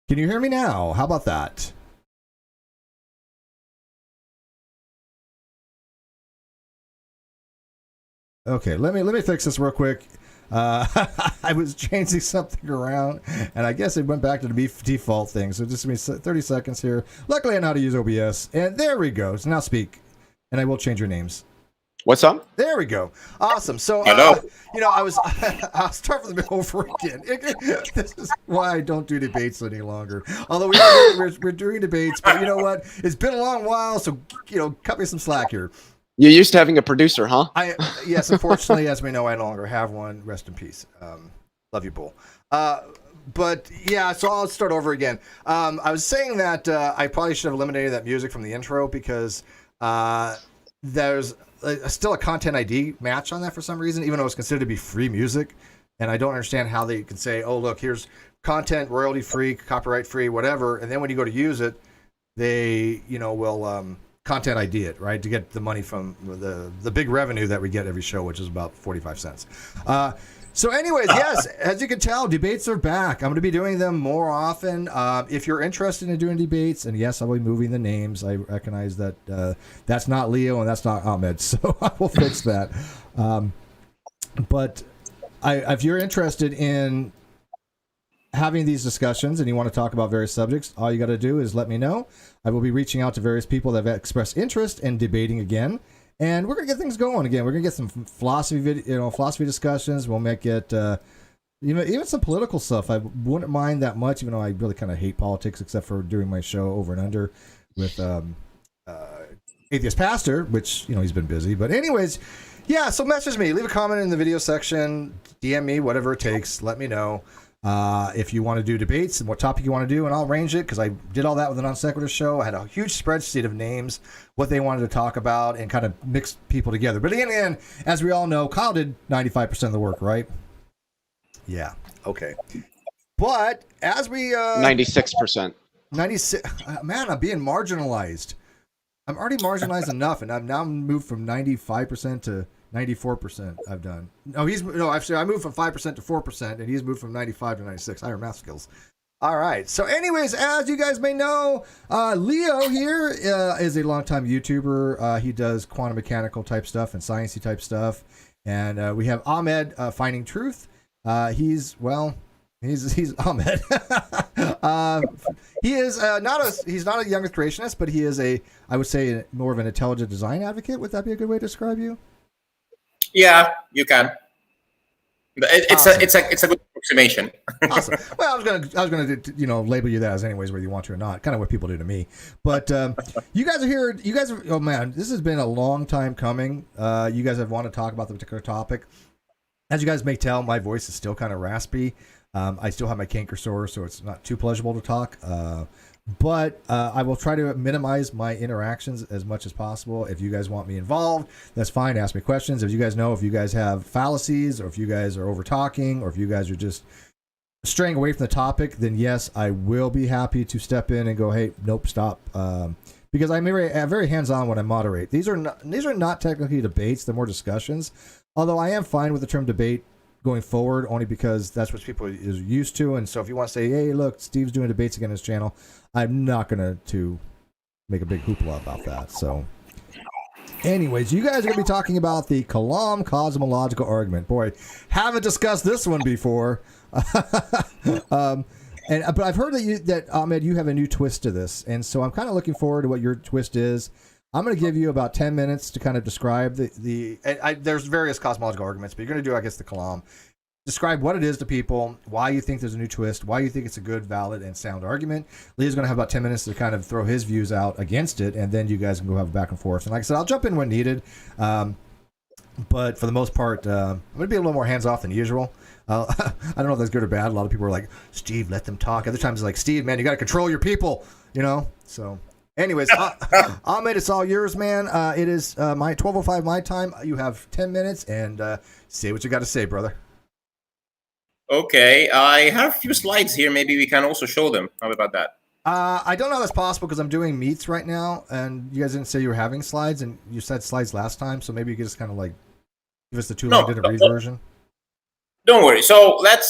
Can you hear me now? How about that? Okay, let me fix this real quick. I was changing something around, and I guess it went back to the default thing. So just give me 30 seconds here. Luckily, I know how to use OBS, and there we go. So now speak, and I will change your names. What's up? There we go. Awesome. So, I'll start from the middle over again. This is why I don't do debates any longer. Although we're doing debates, but you know what? It's been a long while, so cut me some slack here. You're used to having a producer, huh? Yes, unfortunately, as we know, I no longer have one. Rest in peace. Love you, Bull. But yeah, so I'll start over again. I was saying that I probably should have eliminated that music from the intro because there's still a content ID match on that for some reason, even though it's considered to be free music. And I don't understand how they can say, oh, look, here's content, royalty free, copyright free, whatever. And then when you go to use it, they, will content ID it, right? To get the money from the big revenue that we get every show, which is about 45 cents. So anyways, yes, as you can tell, debates are back. I'm going to be doing them more often. If you're interested in doing debates, and yes, I'll be moving the names. I recognize that that's not Leo and that's not Ahmed, so I will fix that. But if you're interested in having these discussions and you want to talk about various subjects, all you got to do is let me know. I will be reaching out to various people that have expressed interest in debating again. And we're gonna get things going again. We're gonna get some philosophy discussions. We'll make it, even some political stuff. I wouldn't mind that much, even though I really kind of hate politics, except for doing my show over and under with Atheist Pastor, which he's been busy. But anyways, yeah. So message me, leave a comment in the video section, DM me, whatever it takes. Let me know if you want to do debates and what topic you want to do, and I'll arrange it because I did all that with the Non Sequitur show. I had a huge spreadsheet of names, what they wanted to talk about, and kind of mix people together. But in the end, as we all know, Kyle did 95% of the work, right? Yeah. Okay. But as we 96%. 96. Man, I'm being marginalized. I'm already marginalized enough, and I've now moved from 95% to 94%. I've done. Actually, I moved from 5% to 4%, and he's moved from 95 to 96. Higher math skills. All right. So, anyways, as you guys may know, Leo here is a longtime YouTuber. He does quantum mechanical type stuff and sciencey type stuff. And we have Ahmed Finding Truth. He's Ahmed. He's not a young creationist, but he is I would say, more of an intelligent design advocate. Would that be a good way to describe you? Yeah, you can. It's awesome. It's a good approximation. Awesome. Well, I was gonna label you that as anyways, whether you want to or not. Kind of what people do to me. But you guys are here. Oh man, this has been a long time coming. You guys have wanted to talk about the particular topic. As you guys may tell, my voice is still kind of raspy. I still have my canker sore, so it's not too pleasurable to talk. But I will try to minimize my interactions as much as possible. If you guys want me involved, that's fine. Ask me questions. If you guys know if you guys have fallacies, or if you guys are over talking, or if you guys are just straying away from the topic, then yes, I will be happy to step in and go, hey, nope, stop. Because I'm very hands-on when I moderate. These are not technically debates; they're more discussions. Although I am fine with the term debate going forward, only because that's what people is used to. And so if you want to say, hey, look, Steve's doing debates again on his channel, I'm not going to make a big hoopla about that. So anyways, you guys are going to be talking about the Kalam cosmological argument. Boy, haven't discussed this one before. But I've heard that Ahmed, you have a new twist to this. And so I'm kind of looking forward to what your twist is. I'm going to give you about 10 minutes to kind of describe there's various cosmological arguments, but you're going to do, I guess, the Kalam. Describe what it is to people, why you think there's a new twist, why you think it's a good, valid, and sound argument. Lee's going to have about 10 minutes to kind of throw his views out against it, and then you guys can go have a back and forth. And like I said, I'll jump in when needed. But for the most part, I'm going to be a little more hands-off than usual. I don't know if that's good or bad. A lot of people are like, Steve, let them talk. Other times it's like, Steve, man, you got to control your people, So anyways, Ahmed, it's all yours, man. It is my 12:05 my time. You have 10 minutes, and say what you got to say, brother. Okay, I have a few slides here. Maybe we can also show them. How about that? I don't know if that's possible because I'm doing meets right now, and you guys didn't say you were having slides, and you said slides last time, so maybe you could just kind of like give us the two-line didn't read version. Don't worry. So let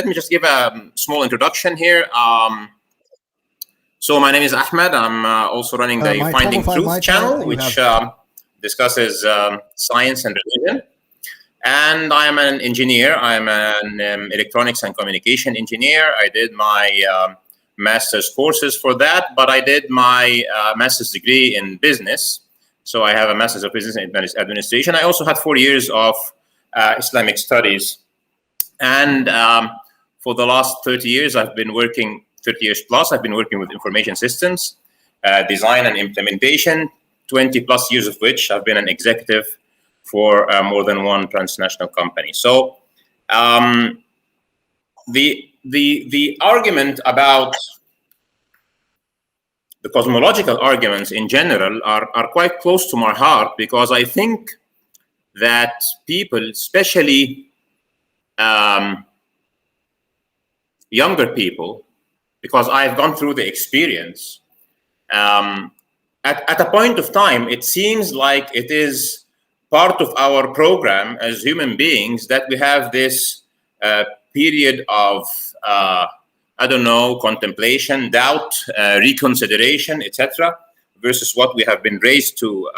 me just give a small introduction here. So my name is Ahmed. I'm also running the Finding Truth channel, which discusses science and religion. And I am an engineer. I'm an electronics and communication engineer. I did my master's courses for that, but I did my master's degree in business. So I have a master's of business administration. I also had 4 years of Islamic studies. And for the last 30 years, 30 years plus, I've been working with information systems, design and implementation, 20 plus years of which I've been an executive for more than one transnational company. So the argument about the cosmological arguments in general are quite close to my heart, because I think that people, especially younger people, because I've gone through the experience, at a point of time, it seems like it is part of our program as human beings that we have this period of, contemplation, doubt, reconsideration, etc., versus what we have been raised to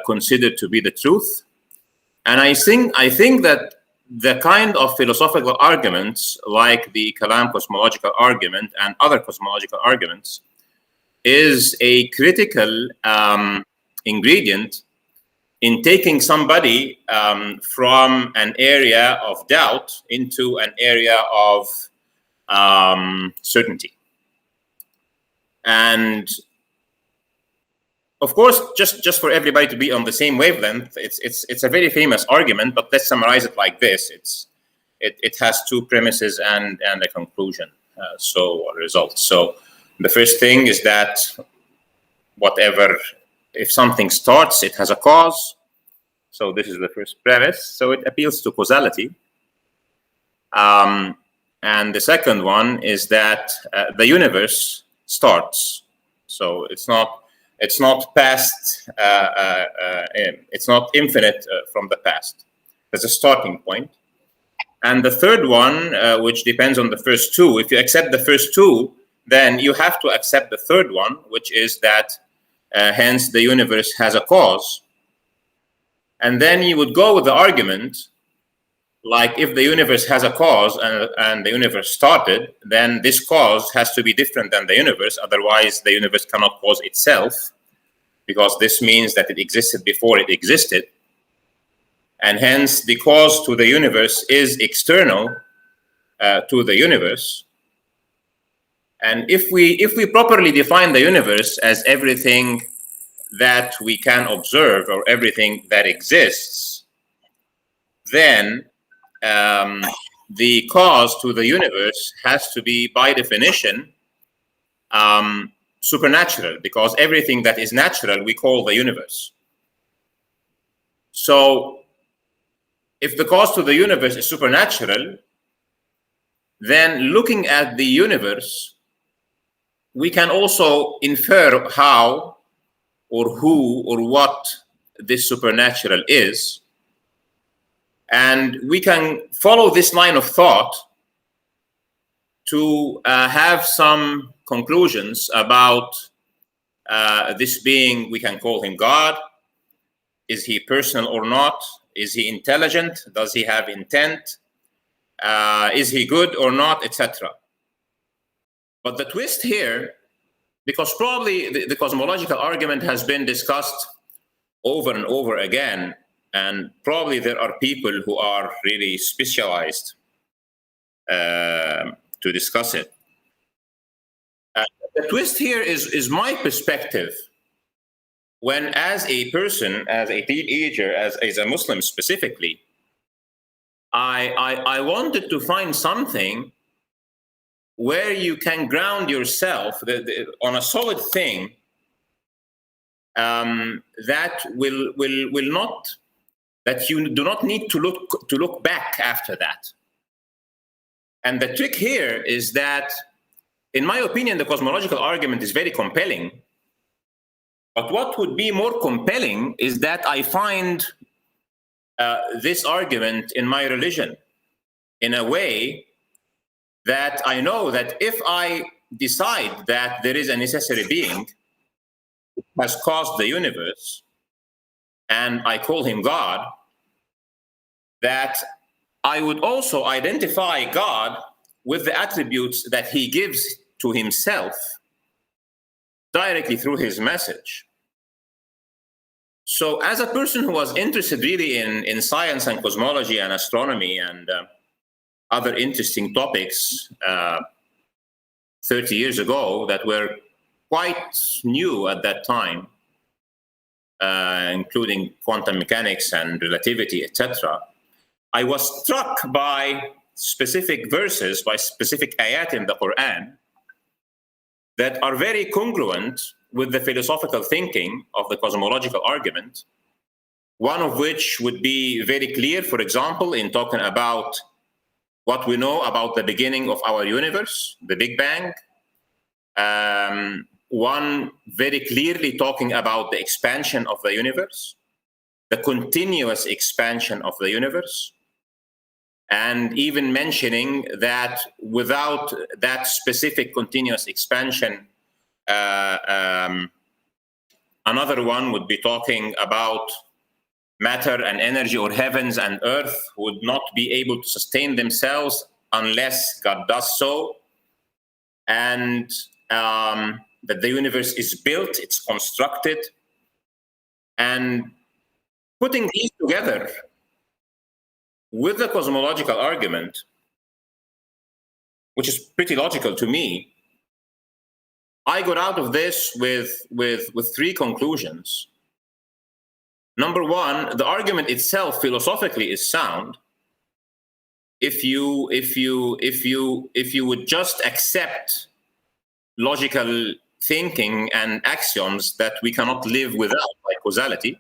consider to be the truth. And I think that the kind of philosophical arguments like the Kalam cosmological argument and other cosmological arguments is a critical ingredient in taking somebody from an area of doubt into an area of certainty. And of course, just for everybody to be on the same wavelength, it's a very famous argument, but let's summarize it like this. It has two premises and a conclusion, so a result. So the first thing is that if something starts, it has a cause. So this is the first premise. So it appeals to causality. And the second one is that the universe starts. So it's not past. It's not infinite from the past. There's a starting point. And the third one, which depends on the first two, if you accept the first two, then you have to accept the third one, which is that hence the universe has a cause. And then you would go with the argument, like if the universe has a cause and the universe started, then this cause has to be different than the universe. Otherwise, the universe cannot cause itself, because this means that it existed before it existed. And hence, the cause to the universe is external to the universe. And if we properly define the universe as everything that we can observe or everything that exists, then the cause to the universe has to be, by definition, supernatural, because everything that is natural we call the universe. So if the cause to the universe is supernatural, then looking at the universe, we can also infer how or who or what this supernatural is. And we can follow this line of thought to have some conclusions about this being. We can call him God. Is he personal or not? Is he intelligent? Does he have intent? Is he good or not, etc. But the twist here, because probably the cosmological argument has been discussed over and over again, and probably there are people who are really specialized to discuss it. The twist here is my perspective. When, as a person, as a teenager, as a Muslim specifically, I wanted to find something where you can ground yourself on a solid thing that will not, that you do not need to look back after that. And the trick here is that, in my opinion, the cosmological argument is very compelling. But what would be more compelling is that I find this argument in my religion in a way that I know that if I decide that there is a necessary being who has caused the universe, and I call him God, that I would also identify God with the attributes that he gives to himself directly through his message. So as a person who was interested really in science and cosmology and astronomy and other interesting topics 30 years ago that were quite new at that time, including quantum mechanics and relativity, etc., I was struck by specific verses, by specific ayat in the Quran that are very congruent with the philosophical thinking of the cosmological argument. One of which would be very clear, for example, in talking about what we know about the beginning of our universe, the Big Bang. One very clearly talking about the expansion of the universe, the continuous expansion of the universe, and even mentioning that without that specific continuous expansion, another one would be talking about matter and energy, or heavens and earth would not be able to sustain themselves unless God does so, and that the universe is built, it's constructed. And putting these together with the cosmological argument, which is pretty logical to me, I got out of this with three conclusions. Number one, the argument itself philosophically is sound. If you would just accept logical thinking and axioms that we cannot live without, like causality.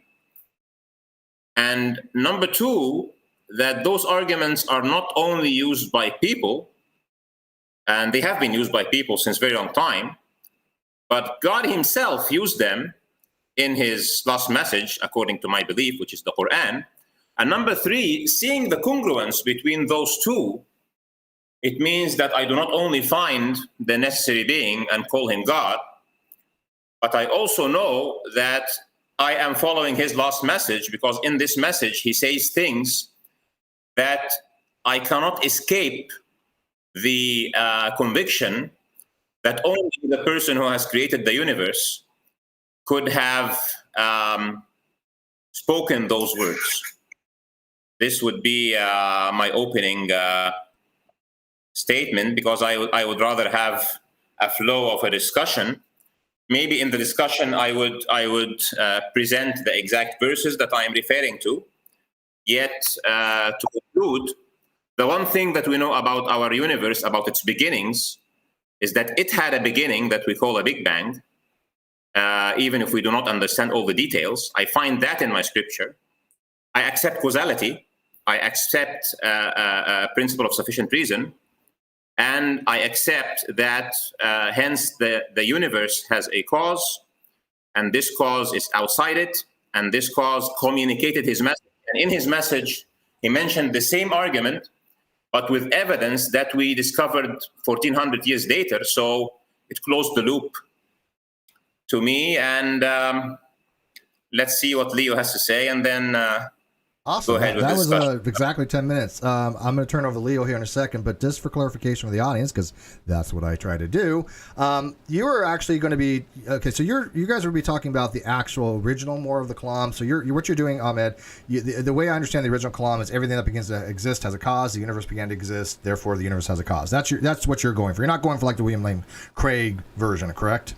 And number two, that those arguments are not only used by people, and they have been used by people since a very long time, but God himself used them in his last message, according to my belief, which is the Quran. And number three, seeing the congruence between those two, it means that I do not only find the necessary being and call him God, but I also know that I am following his last message, because in this message he says things that I cannot escape the conviction that only the person who has created the universe could have spoken those words. This would be my opening statement, because I would rather have a flow of a discussion. Maybe in the discussion I would present the exact verses that I am referring to. Yet to conclude, the one thing that we know about our universe, about its beginnings, is that it had a beginning that we call a Big Bang, even if we do not understand all the details. I find that in my scripture. I accept causality. I accept a principle of sufficient reason. And I accept that hence the universe has a cause, and this cause is outside it, and this cause communicated his message. And in his message, he mentioned the same argument, but with evidence that we discovered 1400 years later. So it closed the loop to me. And let's see what Leo has to say, and then awesome. go ahead with that this was exactly 10 minutes. I'm going to turn over to Leo here in a second, but just for clarification for the audience, because that's what I try to do. You are actually going to be okay. So you guys will be talking about the actual original, more of the kalam. So what you're doing, Ahmed. The way I understand the original kalam is everything that begins to exist has a cause. The universe began to exist, therefore the universe has a cause. That's what you're going for. You're not going for like the William Lane Craig version, correct?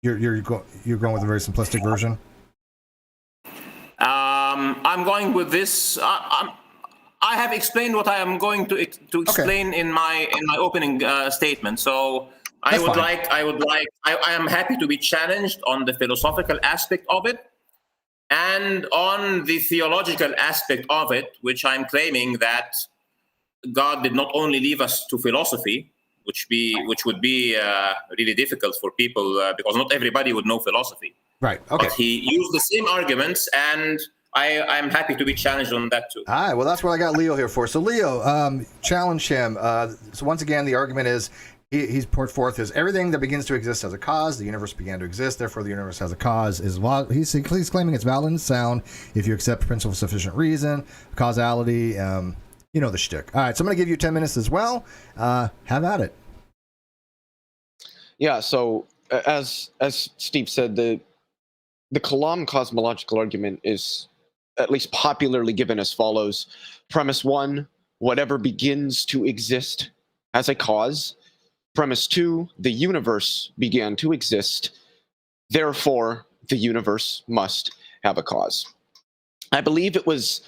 You're going with a very simplistic version. I'm going with this. I have explained what I am going to explain in my opening statement. So I am happy to be challenged on the philosophical aspect of it, and on the theological aspect of it, which I'm claiming that God did not only leave us to philosophy, which would be really difficult for people because not everybody would know philosophy. Right. Okay. But he used the same arguments, and I'm happy to be challenged on that too. All right. Well, that's what I got Leo here for. So Leo, challenge him. So once again, the argument is he's put forth is everything that begins to exist has a cause. The universe began to exist, therefore the universe has a cause. He's claiming it's valid and sound if you accept principle of sufficient reason, causality. You know the shtick. All right. So I'm going to give you 10 minutes as well. Have at it. Yeah. So as Steve said, the Kalam cosmological argument is at least popularly given as follows. Premise 1, whatever begins to exist has a cause. Premise 2, the universe began to exist. Therefore, the universe must have a cause. I believe it was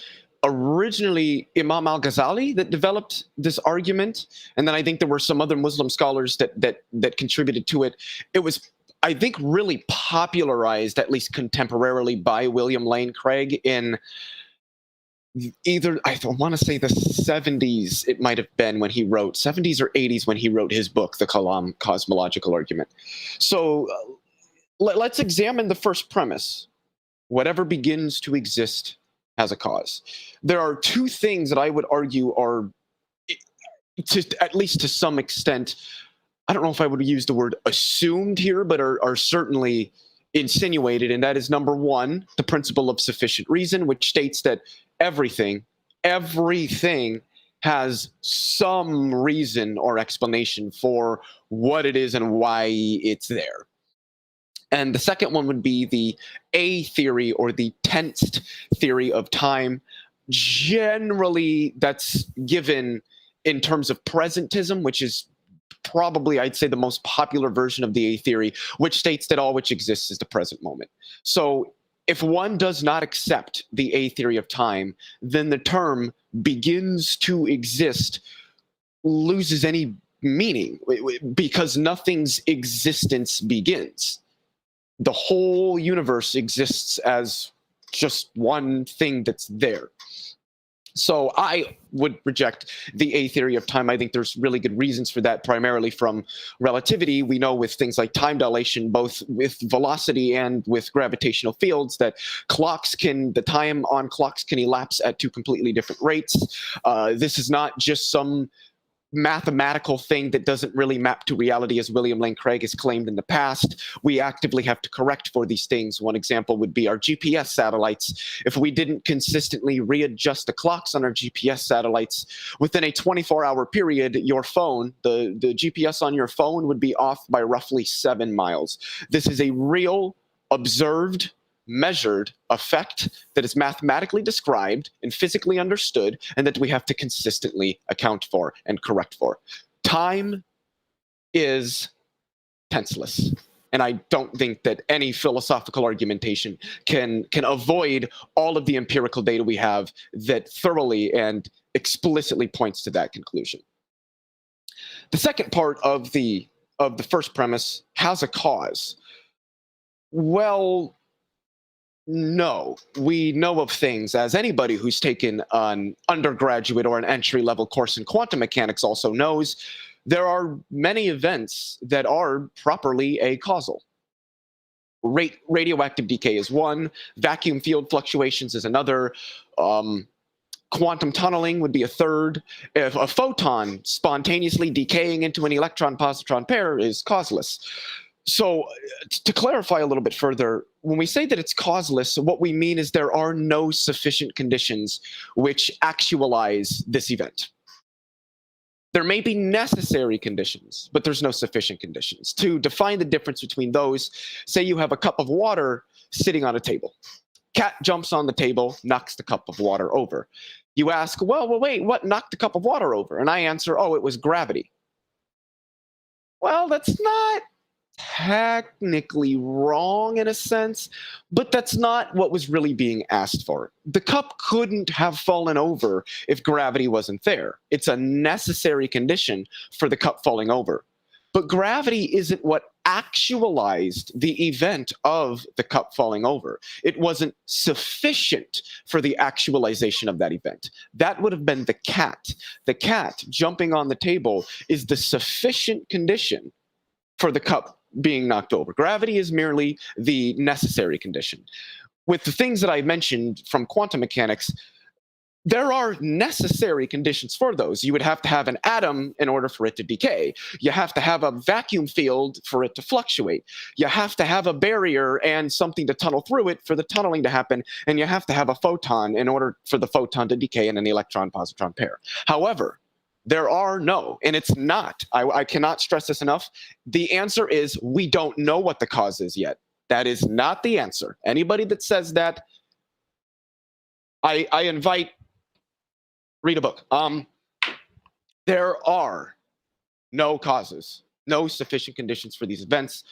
originally Imam al-Ghazali that developed this argument, and then I think there were some other Muslim scholars that contributed to it. It was, I think, really popularized, at least contemporarily, by William Lane Craig in either, I want to say the 70s, it might have been when he wrote, 70s or 80s when he wrote his book, The Kalam Cosmological Argument. So let's examine the first premise. Whatever begins to exist has a cause. There are two things that I would argue are, at least to some extent, I don't know if I would use the word assumed here, but are certainly insinuated. And that is, number one, the principle of sufficient reason, which states that everything has some reason or explanation for what it is and why it's there. And the second one would be the A theory, or the tensed theory of time. Generally, that's given in terms of presentism, which is probably, I'd say, the most popular version of the A theory, which states that all which exists is the present moment. So if one does not accept the A theory of time, then the term begins to exist loses any meaning, because nothing's existence begins. The whole universe exists as just one thing that's there. So I would reject the A theory of time. I think there's really good reasons for that, primarily from relativity. We know with things like time dilation, both with velocity and with gravitational fields, that the time on clocks can elapse at two completely different rates. This is not just some mathematical thing that doesn't really map to reality, as William Lane Craig has claimed in the past. We actively have to correct for these things. One example would be our GPS satellites. If we didn't consistently readjust the clocks on our GPS satellites, within a 24-hour period, your phone, the GPS on your phone, would be off by roughly 7 miles. This is a real, observed, measured effect that is mathematically described and physically understood, and that we have to consistently account for and correct for. Time is tenseless, and I don't think that any philosophical argumentation can avoid all of the empirical data we have that thoroughly and explicitly points to that conclusion. The second part of the first premise has a cause. Well, no. We know of things, as anybody who's taken an undergraduate or an entry-level course in quantum mechanics also knows, there are many events that are properly acausal. Radioactive decay is one, vacuum field fluctuations is another, quantum tunneling would be a third. If a photon spontaneously decaying into an electron-positron pair is causeless. So to clarify a little bit further, when we say that it's causeless, what we mean is there are no sufficient conditions which actualize this event. There may be necessary conditions, but there's no sufficient conditions. To define the difference between those, say you have a cup of water sitting on a table. Cat jumps on the table, knocks the cup of water over. You ask, well, wait, what knocked the cup of water over? And I answer, oh, it was gravity. Well, that's not technically wrong in a sense, but that's not what was really being asked for. The cup couldn't have fallen over if gravity wasn't there. It's a necessary condition for the cup falling over. But gravity isn't what actualized the event of the cup falling over. It wasn't sufficient for the actualization of that event. That would have been the cat. The cat jumping on the table is the sufficient condition for the cup being knocked over. Gravity is merely the necessary condition. With the things that I mentioned from quantum mechanics, there are necessary conditions for those. You would have to have an atom in order for it to decay. You have to have a vacuum field for it to fluctuate. You have to have a barrier and something to tunnel through it for the tunneling to happen. And you have to have a photon in order for the photon to decay in an electron-positron pair. However, there are no, and it's not, I cannot stress this enough, the answer is we don't know what the cause is yet. That is not the answer. Anybody that says that, I invite, read a book. There are no causes, no sufficient conditions for these events.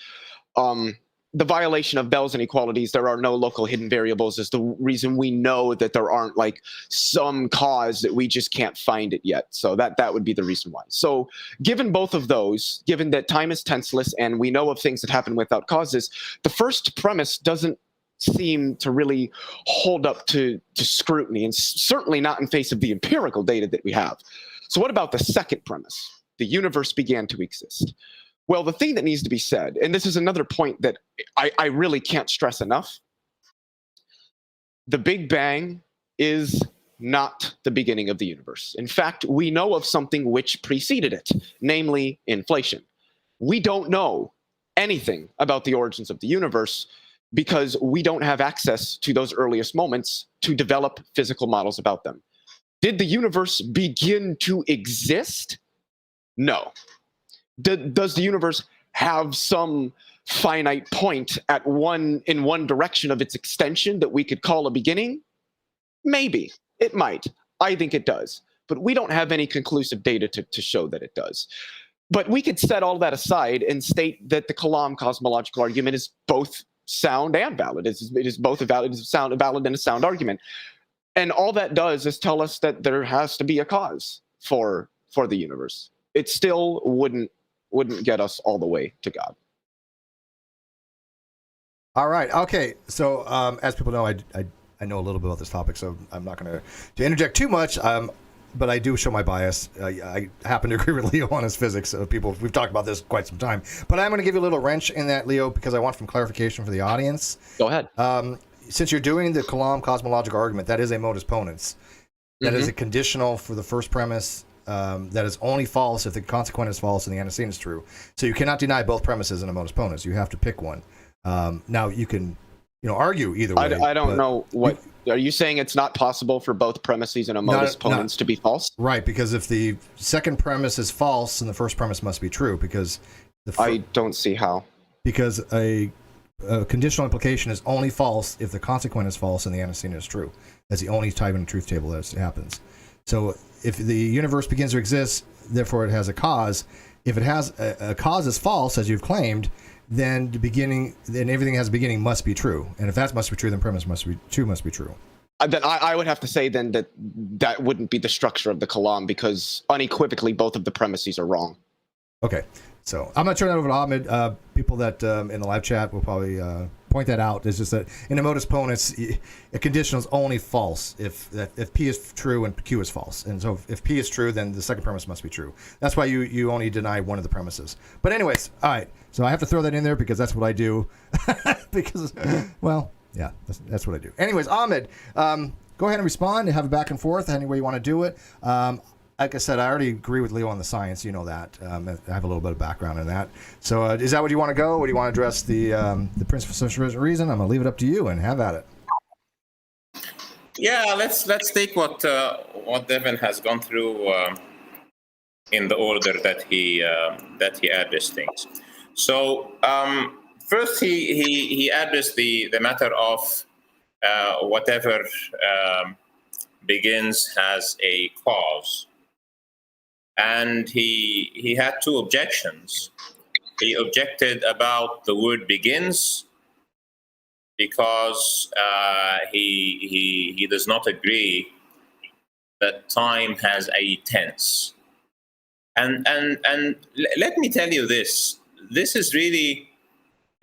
The violation of Bell's inequalities, there are no local hidden variables, is the reason we know that there aren't like some cause that we just can't find it yet. So that would be the reason why. So given both of those, given that time is tenseless and we know of things that happen without causes, the first premise doesn't seem to really hold up to scrutiny, and certainly not in face of the empirical data that we have. So what about the second premise? The universe began to exist. Well, the thing that needs to be said, and this is another point that I really can't stress enough, the Big Bang is not the beginning of the universe. In fact, we know of something which preceded it, namely inflation. We don't know anything about the origins of the universe because we don't have access to those earliest moments to develop physical models about them. Did the universe begin to exist? No. Does the universe have some finite point in one direction of its extension that we could call a beginning? Maybe. It might. I think it does. But we don't have any conclusive data to show that it does. But we could set all that aside and state that the Kalam cosmological argument is both sound and valid. It is both a valid and a sound argument. And all that does is tell us that there has to be a cause for the universe. It still wouldn't get us all the way to God. All right. Okay. So as people know, I know a little bit about this topic, so I'm not going to interject too much. But I do show my bias. I happen to agree with Leo on his physics. So we've talked about this quite some time. But I'm going to give you a little wrench in that, Leo, because I want some clarification for the audience. Go ahead. Since you're doing the Kalam cosmological argument, that is a modus ponens. That is a conditional for the first premise. That is only false if the consequent is false and the antecedent is true. So you cannot deny both premises in a modus ponens. You have to pick one. Now you can, argue either way. I don't know what. Are you saying it's not possible for both premises in a modus ponens to be false? Right, because if the second premise is false, then the first premise must be true. Because I don't see how. Because a conditional implication is only false if the consequent is false and the antecedent is true. That's the only type in a truth table that happens. So if the universe begins to exist, therefore it has a cause. If it has a cause is false, as you've claimed, then everything has a beginning must be true. And if that must be true, then premise must be true. Then I would have to say then that wouldn't be the structure of the Kalam, because unequivocally both of the premises are wrong. Okay, so I'm going to turn that over to Ahmed. People that in the live chat will probably point that out. It's just that in a modus ponens, a conditional is only false if P is true and Q is false. And so if P is true, then the second premise must be true. That's why you only deny one of the premises. But anyways, all right. So I have to throw that in there because that's what I do. Because, well, yeah, that's what I do. Anyways, Ahmed, go ahead and respond and have a back and forth any way you want to do it. Like I said, I already agree with Leo on the science. You know that. I have a little bit of background in that. So is that what you want to go? Or do you want to address the principle of sufficient reason? I'm going to leave it up to you and have at it. Yeah, let's take what Devin has gone through in the order that he addressed things. So first, he addressed the matter of whatever begins has a cause. And he had two objections. He objected about the word begins because he does not agree that time has a tense. And let me tell you this. This is really,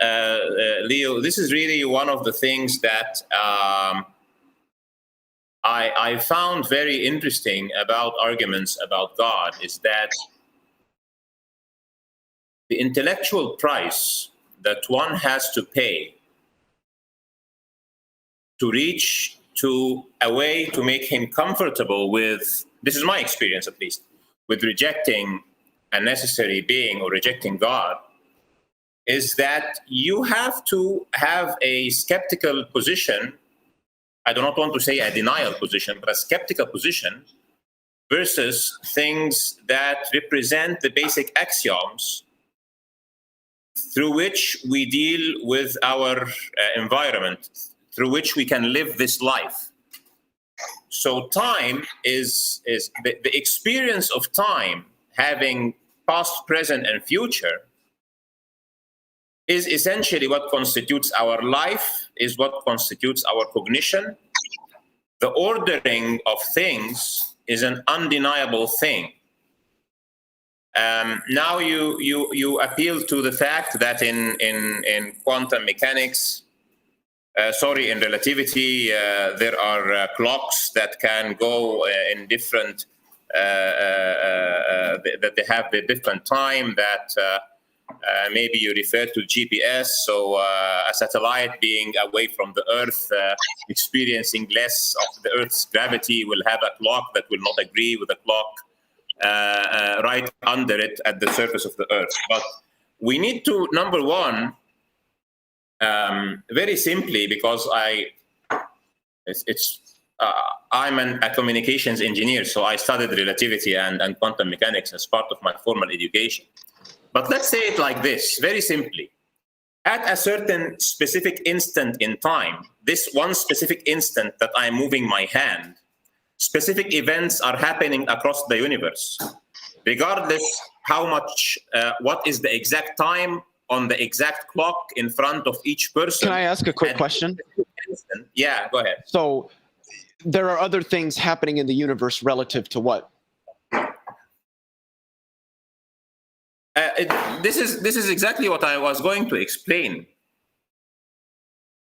Leo, this is really one of the things that I found very interesting about arguments about God is that the intellectual price that one has to pay to reach to a way to make him comfortable with, this is my experience at least, with rejecting a necessary being or rejecting God, is that you have to have a skeptical position. I do not want to say a denial position, but a skeptical position versus things that represent the basic axioms through which we deal with our environment, through which we can live this life. So time is the experience of time, having past, present, and future, is essentially what constitutes our life, is what constitutes our cognition. The ordering of things is an undeniable thing. Now you appeal to the fact that in quantum mechanics, in relativity, there are clocks that can go in different, that they have a different time, that maybe you refer to GPS, so a satellite being away from the Earth, experiencing less of the Earth's gravity, will have a clock that will not agree with the clock right under it at the surface of the Earth. But we need to, number one, very simply, because I'm a communications engineer, so I studied relativity and quantum mechanics as part of my formal education. But let's say it like this, very simply. At a certain specific instant in time, this one specific instant that I'm moving my hand, specific events are happening across the universe. Regardless how much, what is the exact time on the exact clock in front of each person. Can I ask a quick question? Yeah, go ahead. So there are other things happening in the universe relative to what? This is exactly what I was going to explain.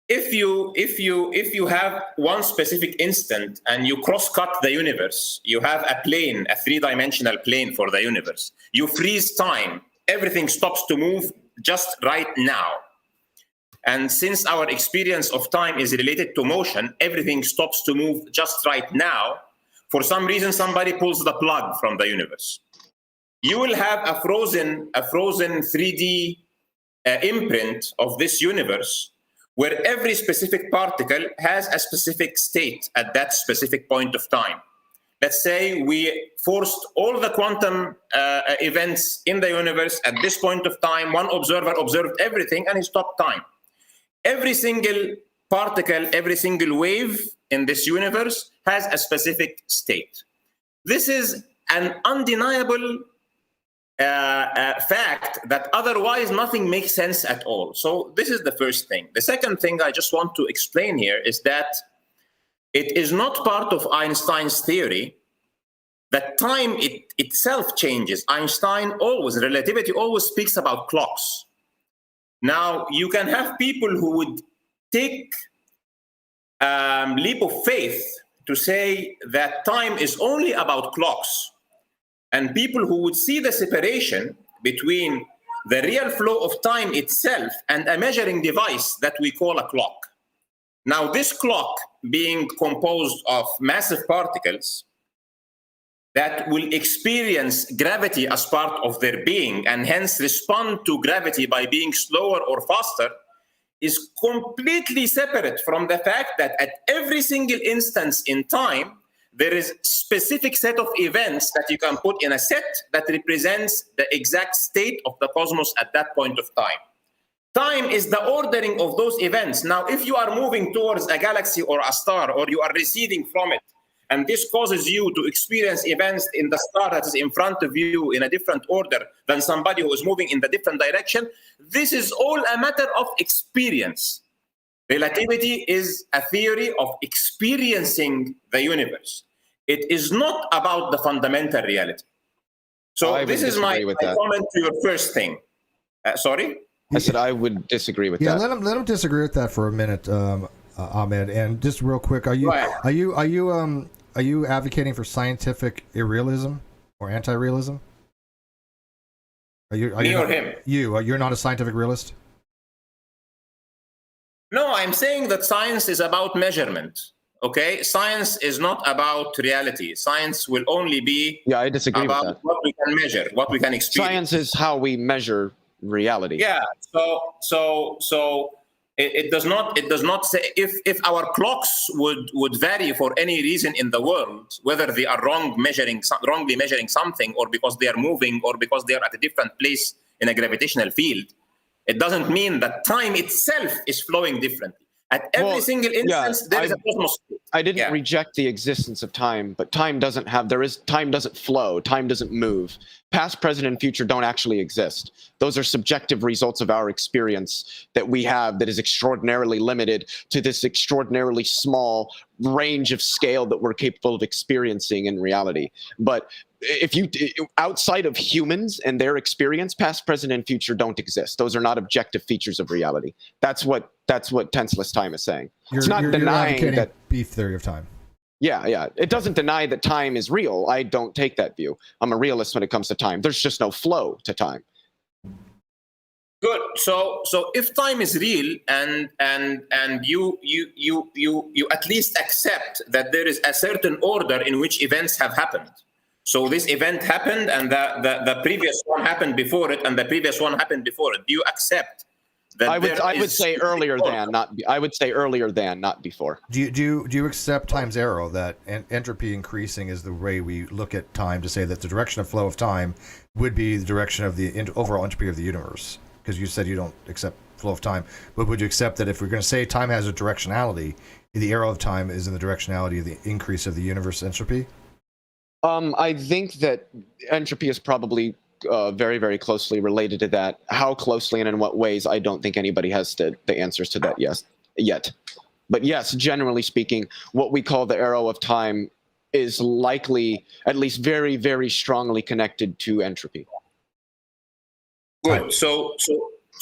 If you have one specific instant and you cross-cut the universe, you have a plane, a three-dimensional plane for the universe. You freeze time. Everything stops to move just right now. And since our experience of time is related to motion, everything stops to move just right now. For some reason, somebody pulls the plug from the universe. You will have a frozen 3D imprint of this universe where every specific particle has a specific state at that specific point of time. Let's say we forced all the quantum events in the universe at this point of time. One observer observed everything and he stopped time. Every single particle, every single wave in this universe has a specific state. This is an undeniable fact that otherwise nothing makes sense at all. So this is the first thing. The second thing I just want to explain here is that it is not part of Einstein's theory that time itself changes. Relativity always speaks about clocks. Now, you can have people who would take leap of faith to say that time is only about clocks, and people who would see the separation between the real flow of time itself and a measuring device that we call a clock. Now, this clock being composed of massive particles that will experience gravity as part of their being and hence respond to gravity by being slower or faster is completely separate from the fact that at every single instance in time, there is specific set of events that you can put in a set that represents the exact state of the cosmos at that point of time. Time is the ordering of those events. Now, if you are moving towards a galaxy or a star, or you are receding from it, and this causes you to experience events in the star that is in front of you in a different order than somebody who is moving in the different direction, this is all a matter of experience. Relativity is a theory of experiencing the universe. It is not about the fundamental reality. So this is my comment to your first thing. Sorry? I said I would disagree with that. Yeah, let him disagree with that for a minute, Ahmed. And just real quick, are you advocating for scientific irrealism or anti-realism? Me or him? You're not a scientific realist? No, I'm saying that science is about measurement. Okay, science is not about reality. Science will only be I disagree about with that. what we can measure, what we can experience. Science is how we measure reality. Yeah. So it does not say if our clocks would vary for any reason in the world, whether they are wrongly measuring something, or because they are moving, or because they are at a different place in a gravitational field. It doesn't mean that time itself is flowing differently. At every single instance, there is a cosmos. I didn't reject the existence of time, but time doesn't flow, time doesn't move. Past, present, and future don't actually exist. Those are subjective results of our experience that we have that is extraordinarily limited to this extraordinarily small range of scale that we're capable of experiencing in reality. But if you outside of humans and their experience, past, present, and future don't exist. Those are not objective features of reality. That's what tenseless time is saying. It's not denying that beef theory of time. Yeah. It doesn't deny that time is real. I don't take that view. I'm a realist when it comes to time. There's just no flow to time. Good. So if time is real and you at least accept that there is a certain order in which events have happened. So this event happened, and the previous one happened before it, and the previous one happened before it. Do you accept that? I would say earlier than, not before. Do you accept time's arrow, that entropy increasing is the way we look at time, to say that the direction of flow of time would be the direction of the overall entropy of the universe? Because you said you don't accept flow of time, but would you accept that if we're going to say time has a directionality, the arrow of time is in the directionality of the increase of the universe entropy? I think that entropy is probably very, very closely related to that. How closely and in what ways, I don't think anybody has the answers to that yet. But yes, generally speaking, what we call the arrow of time is likely, at least very, very strongly connected to entropy. Good.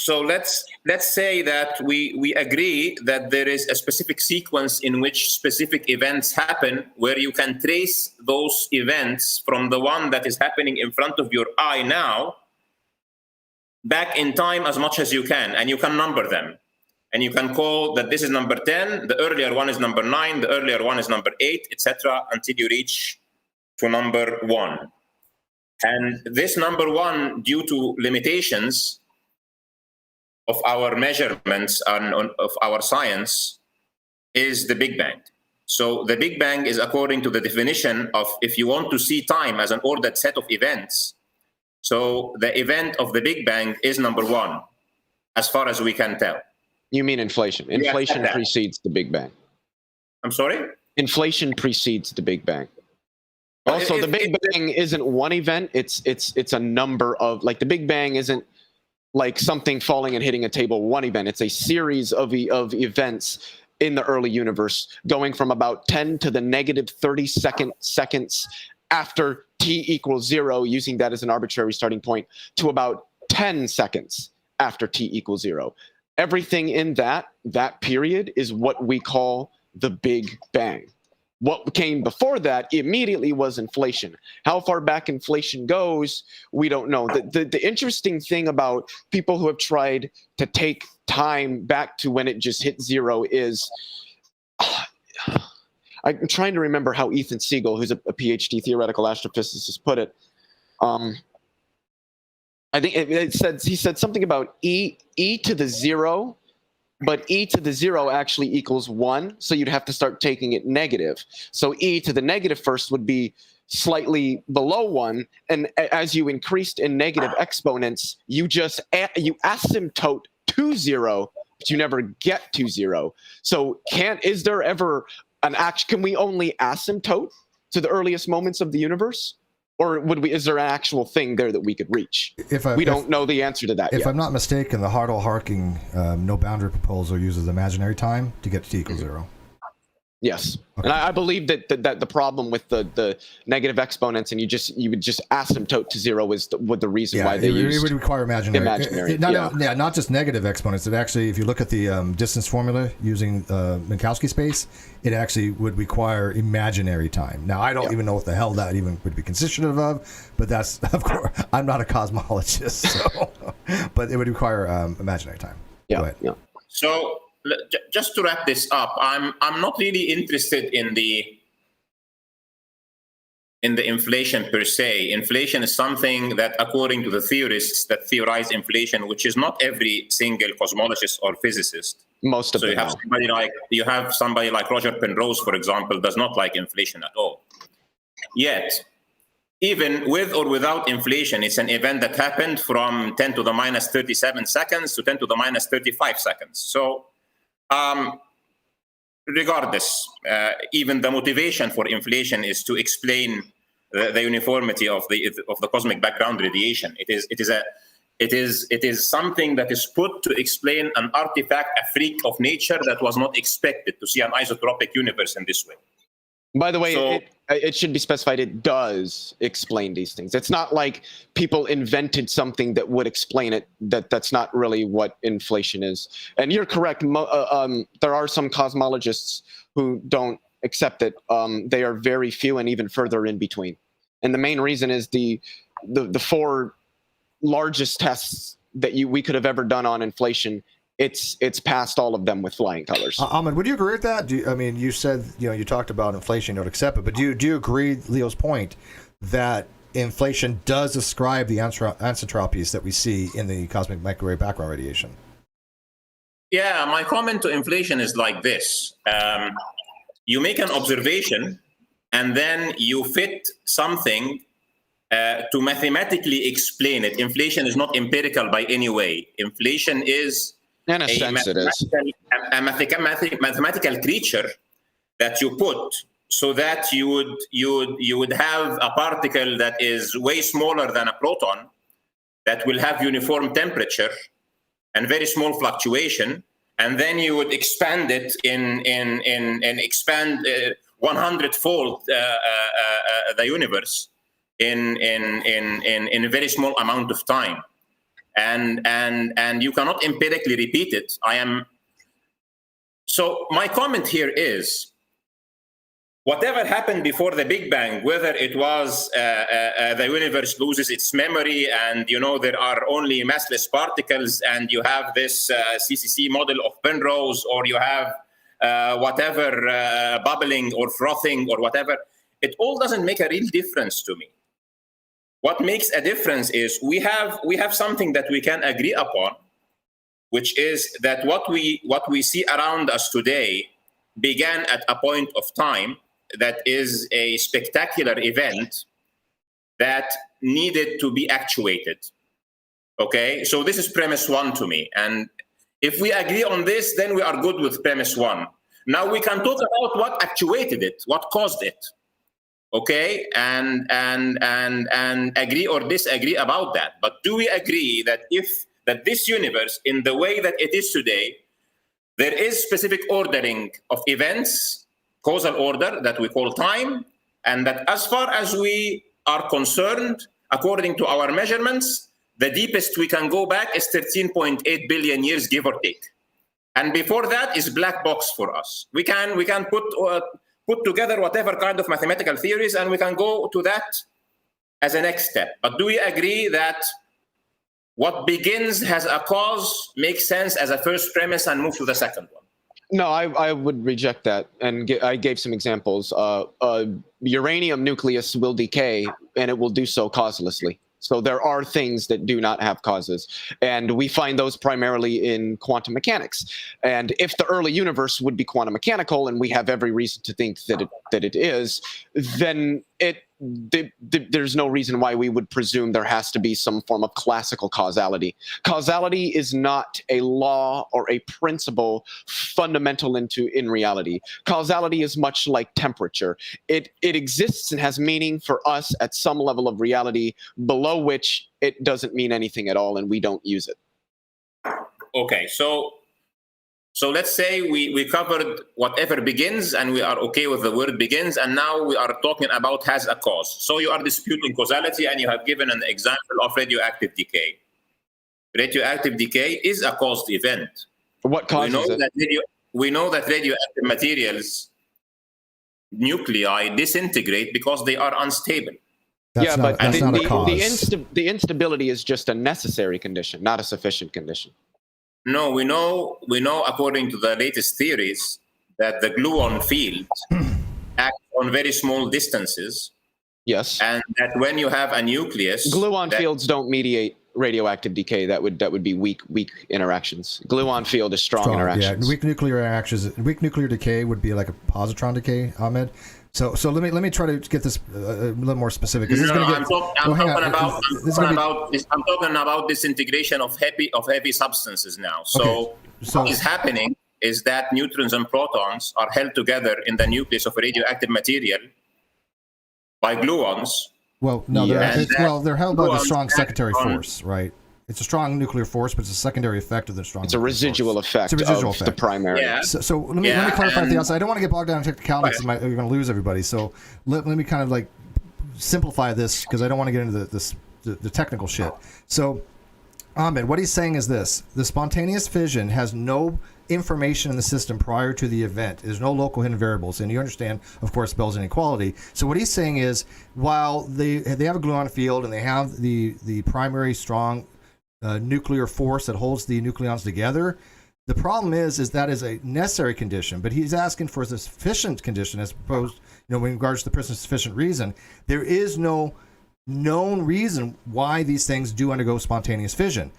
So let's say that we agree that there is a specific sequence in which specific events happen, where you can trace those events from the one that is happening in front of your eye now back in time as much as you can, and you can number them. And you can call that this is number 10, the earlier one is number 9, the earlier one is number 8, etc., until you reach to number 1. And this number 1, due to limitations of our measurements and of our science, is the Big Bang. So the Big Bang is according to the definition of, if you want to see time as an ordered set of events, so the event of the Big Bang is number 1, as far as we can tell. You mean inflation? Inflation precedes the Big Bang. I'm sorry? Inflation precedes the Big Bang. Also, the Big Bang isn't one event. It's a number of, like, the Big Bang isn't like something falling and hitting a table, one event. It's a series of events in the early universe, going from about 10 to the negative 32nd seconds after t equals 0, using that as an arbitrary starting point, to about 10 seconds after t equals 0. Everything in that period is what we call the Big Bang. What came before that immediately was inflation. How far back inflation goes, we don't know. The interesting thing about people who have tried to take time back to when it just hit 0 is, I'm trying to remember how Ethan Siegel, who's a PhD theoretical astrophysicist, put it. I think he said something about e to the 0, but e to the 0 actually equals 1, so you'd have to start taking it negative. So e to the negative first would be slightly below 1, and as you increased in negative exponents, you just you asymptote to 0, but you never get to 0. So is there ever can we only asymptote to the earliest moments of the universe? Or is there an actual thing there that we could reach? We don't know the answer to that yet. If I'm not mistaken, the Hartle-Harking no boundary proposal uses imaginary time to get to t equals 0. Yes, okay. And I believe that the problem with the negative exponents and you would just asymptote to 0 is the reason why they use it would require imaginary. Not just negative exponents. It actually, if you look at the distance formula using Minkowski space, it actually would require imaginary time. Now, I don't even know what the hell that even would be constitutive of, but that's, of course, I'm not a cosmologist, so but it would require imaginary time. Go ahead. Yeah. So, just to wrap this up, I'm not really interested in the inflation per se. Inflation is something that, according to the theorists that theorize inflation, which is not every single cosmologist or physicist. Most of them. So you have somebody like Roger Penrose, for example, does not like inflation at all. Yet, even with or without inflation, it's an event that happened from 10 to the minus 37 seconds to 10 to the minus 35 seconds. So, regardless, even the motivation for inflation is to explain the uniformity of the cosmic background radiation. It is something that is put to explain an artifact, a freak of nature that was not expected to see an isotropic universe in this way. By the way, it should be specified it does explain these things. It's not like people invented something that would explain it. That's not really what inflation is. And you're correct. There are some cosmologists who don't accept it. They are very few and even further in between. And the main reason is the 4 largest tests that we could have ever done on inflation. It's past all of them with flying colors. Ahmed, would you agree with that? You said, you talked about inflation, you don't accept it, but do you agree, Leo's point, that inflation does ascribe the anisotropies that we see in the cosmic microwave background radiation? Yeah, my comment to inflation is like this. You make an observation, and then you fit something to mathematically explain it. Inflation is not empirical by any way. Inflation is in a sense, it is a mathematical creature that you put so that you would have a particle that is way smaller than a proton that will have uniform temperature and very small fluctuation, and then you would expand it in expand 100-fold the universe in a very small amount of time. And you cannot empirically repeat it. So my comment here is, whatever happened before the Big Bang, whether it was the universe loses its memory and there are only massless particles and you have this CCC model of Penrose, or you have whatever bubbling or frothing or whatever, it all doesn't make a real difference to me. What makes a difference is we have something that we can agree upon, which is that what we see around us today began at a point of time that is a spectacular event that needed to be actuated. Okay, so this is premise 1 to me, and if we agree on this, then we are good with premise 1. Now we can talk about what actuated it, what caused it. Okay, and agree or disagree about that. But do we agree that that this universe, in the way that it is today, there is specific ordering of events, causal order that we call time, and that as far as we are concerned, according to our measurements, the deepest we can go back is 13.8 billion years, give or take. And before that is black box for us. We can put together whatever kind of mathematical theories, and we can go to that as a next step. But do we agree that what begins has a cause makes sense as a first premise and move to the second one? No, I would reject that, and I gave some examples. Uranium nucleus will decay, and it will do so causelessly. So there are things that do not have causes, and we find those primarily in quantum mechanics. And if the early universe would be quantum mechanical, and we have every reason to think that it is, then there's no reason why we would presume there has to be some form of classical causality. Causality is not a law or a principle fundamental in reality. Causality is much like temperature. It exists and has meaning for us at some level of reality, below which it doesn't mean anything at all, and we don't use it. Okay, so let's say we covered whatever begins, and we are okay with the word begins, and now we are talking about has a cause. So you are disputing causality, and you have given an example of radioactive decay. Radioactive decay is a caused event. What causes it? We know that radioactive materials, nuclei, disintegrate because they are unstable. That's not a cause. The instability is just a necessary condition, not a sufficient condition. No, we know according to the latest theories that the gluon field acts on very small distances. Yes. And that when you have a nucleus, gluon fields don't mediate radioactive decay. That would be weak interactions. Gluon field is strong interactions. Yeah, weak nuclear interactions. Weak nuclear decay would be like a positron decay, Ahmed. So let me try to get this a little more specific. I'm talking about disintegration of heavy substances now. So what is happening is that neutrons and protons are held together in the nucleus of a radioactive material by gluons. Well, no, they're held by the strong secondary force, right? It's a strong nuclear force, but it's a secondary effect of the strong. It's a residual effect. It's a residual effect. The primary. Yeah. So let me clarify the outside. I don't want to get bogged down in technicalities. You're going to lose everybody. So let me kind of like simplify this because I don't want to get into the technical shit. So, Ahmed, what he's saying is this: the spontaneous fission has no information in the system prior to the event. There's no local hidden variables, and you understand, of course, Bell's inequality. So what he's saying is, while they have a gluon field and they have the primary strong nuclear force that holds the nucleons together, the problem is that is a necessary condition, but he's asking for a sufficient condition as opposed, in regards to the person's sufficient reason. There is no known reason why these things do undergo spontaneous fission.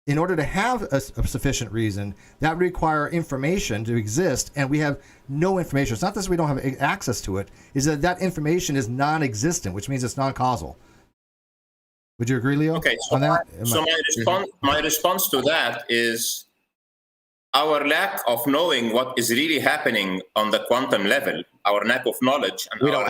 In order to have a sufficient reason, that would require information to exist, and we have no information. It's not that we don't have access to it, is that information is non-existent, which means it's non-causal. Would you agree, Leo? Okay, so my response to that is our lack of knowing what is really happening on the quantum level, our lack of knowledge. And we don't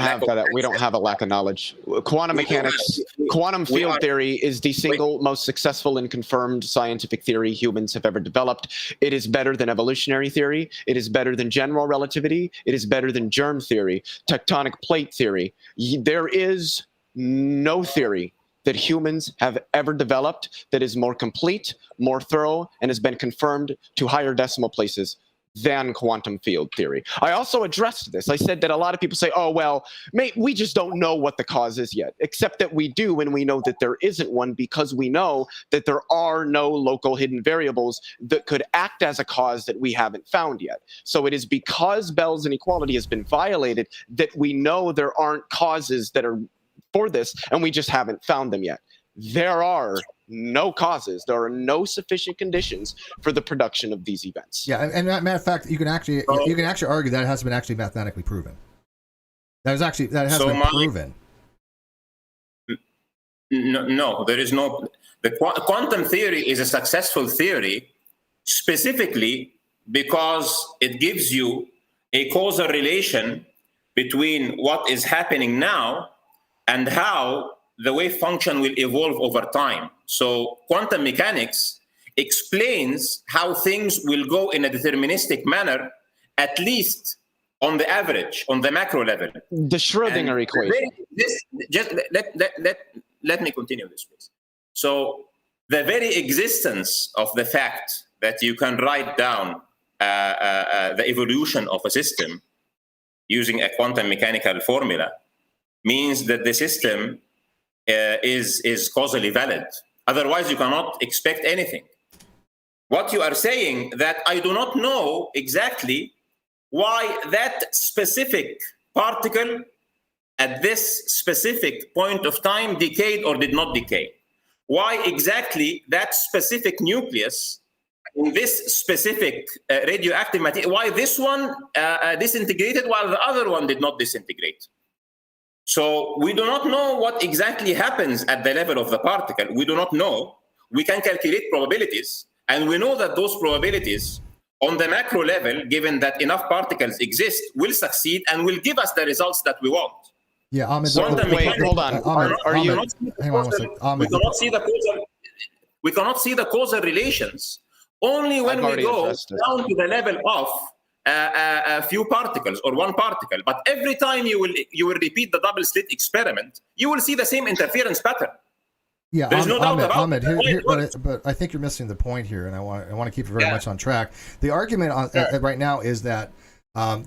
have a lack of knowledge. Quantum mechanics, quantum field theory is the single most successful and confirmed scientific theory humans have ever developed. It is better than evolutionary theory. It is better than general relativity. It is better than germ theory, tectonic plate theory. There is no theory that humans have ever developed that is more complete, more thorough, and has been confirmed to higher decimal places than quantum field theory. I also addressed this. I said that a lot of people say, oh, well, we just don't know what the cause is yet, except that we do, and we know that there isn't one because we know that there are no local hidden variables that could act as a cause that we haven't found yet. So it is because Bell's inequality has been violated that we know there aren't causes that are for this, and we just haven't found them yet. There are no causes. There are no sufficient conditions for the production of these events. Yeah, and matter of fact, you can actually argue that it has been actually mathematically proven. That has been proven. No, there is no. The quantum theory is a successful theory specifically because it gives you a causal relation between what is happening now and how the wave function will evolve over time. So quantum mechanics explains how things will go in a deterministic manner, at least on the average, on the macro level. The Schrödinger equation. Just let me continue this, please. So the very existence of the fact that you can write down the evolution of a system using a quantum mechanical formula means that the system is causally valid. Otherwise, you cannot expect anything. What you are saying that I do not know exactly why that specific particle at this specific point of time decayed or did not decay. Why exactly that specific nucleus in this specific radioactive material, why this one disintegrated while the other one did not disintegrate. So we do not know what exactly happens at the level of the particle. We do not know. We can calculate probabilities, and we know that those probabilities on the macro level, given that enough particles exist, will succeed and will give us the results that we want. Yeah, Ahmed. Wait, hold on. Hang on one second. Ahmed, we cannot see the causal relations only when we go down to the level of a few particles or one particle. But every time you will repeat the double slit experiment, you will see the same interference pattern. Yeah, there's no doubt about Ahmed, but I think you're missing the point here, and I want to keep it very much on track. The argument right now is that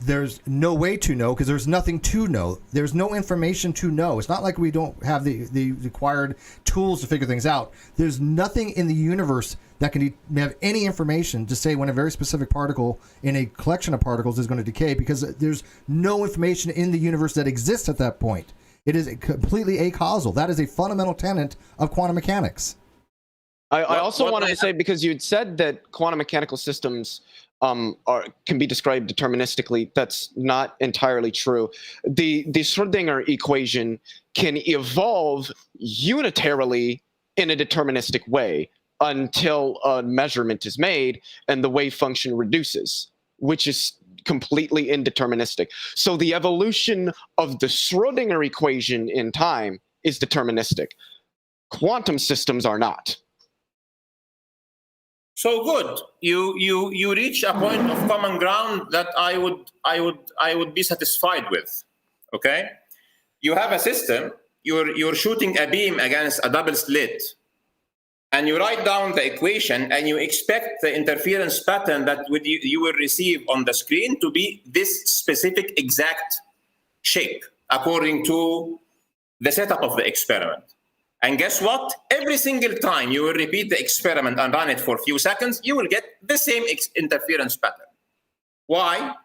there's no way to know because there's nothing to know. There's no information to know. It's not like we don't have the required tools to figure things out. There's nothing in the universe that can have any information to say when a very specific particle in a collection of particles is going to decay because there's no information in the universe that exists at that point. It is completely acausal. That is a fundamental tenet of quantum mechanics. I also wanted to say, because you had said that quantum mechanical systems can be described deterministically. That's not entirely true. The Schrödinger equation can evolve unitarily in a deterministic way until a measurement is made and the wave function reduces, which is completely indeterministic. So the evolution of the Schrödinger equation in time is deterministic. Quantum systems are not. So good. You reach a point of common ground that I would be satisfied with. Okay? You have a system, you're shooting a beam against a double slit, and you write down the equation and you expect the interference pattern that you will receive on the screen to be this specific exact shape according to the setup of the experiment. And guess what? Every single time you will repeat the experiment and run it for a few seconds, you will get the same interference pattern. Why?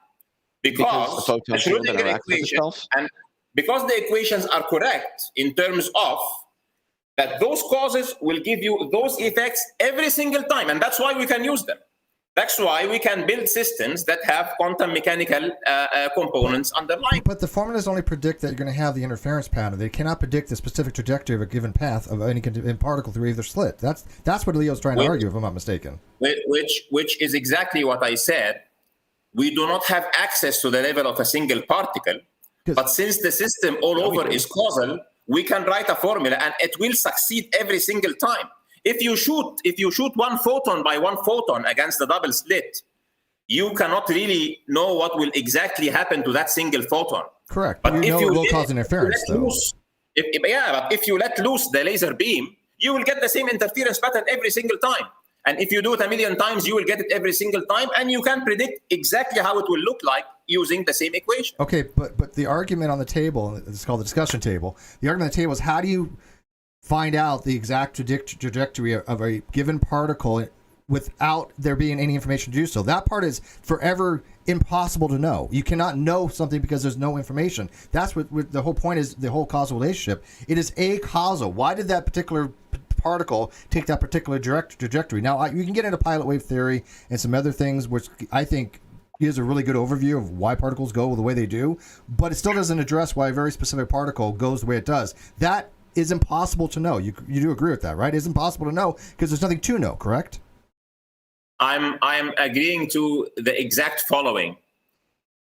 Because the Schrödinger equation, and because the equations are correct in terms of that those causes will give you those effects every single time. And that's why we can use them. That's why we can build systems that have quantum mechanical components underlying. But the formulas only predict that you're going to have the interference pattern. They cannot predict the specific trajectory of a given path of any particle through either slit. That's what Leo's trying to argue, if I'm not mistaken. Which is exactly what I said. We do not have access to the level of a single particle, but since the system all over is causal, we can write a formula and it will succeed every single time. If you shoot one photon by one photon against the double slit, you cannot really know what will exactly happen to that single photon. Correct. But it will cause interference, though. But if you let loose the laser beam, you will get the same interference pattern every single time. And if you do it 1,000,000 times, you will get it every single time, and you can predict exactly how it will look like using the same equation. Okay, but the argument on the table, it's called the discussion table, the argument on the table is how do you find out the exact trajectory of a given particle without there being any information to do so? That part is forever impossible to know. You cannot know something because there's no information. That's what the whole point is, the whole causal relationship. It is acausal. Why did that particular particle take that particular trajectory? Now, you can get into pilot wave theory and some other things, which I think gives a really good overview of why particles go the way they do, but it still doesn't address why a very specific particle goes the way it does. That is impossible to know. You do agree with that, right? It's impossible to know because there's nothing to know, correct? I'm agreeing to the exact following.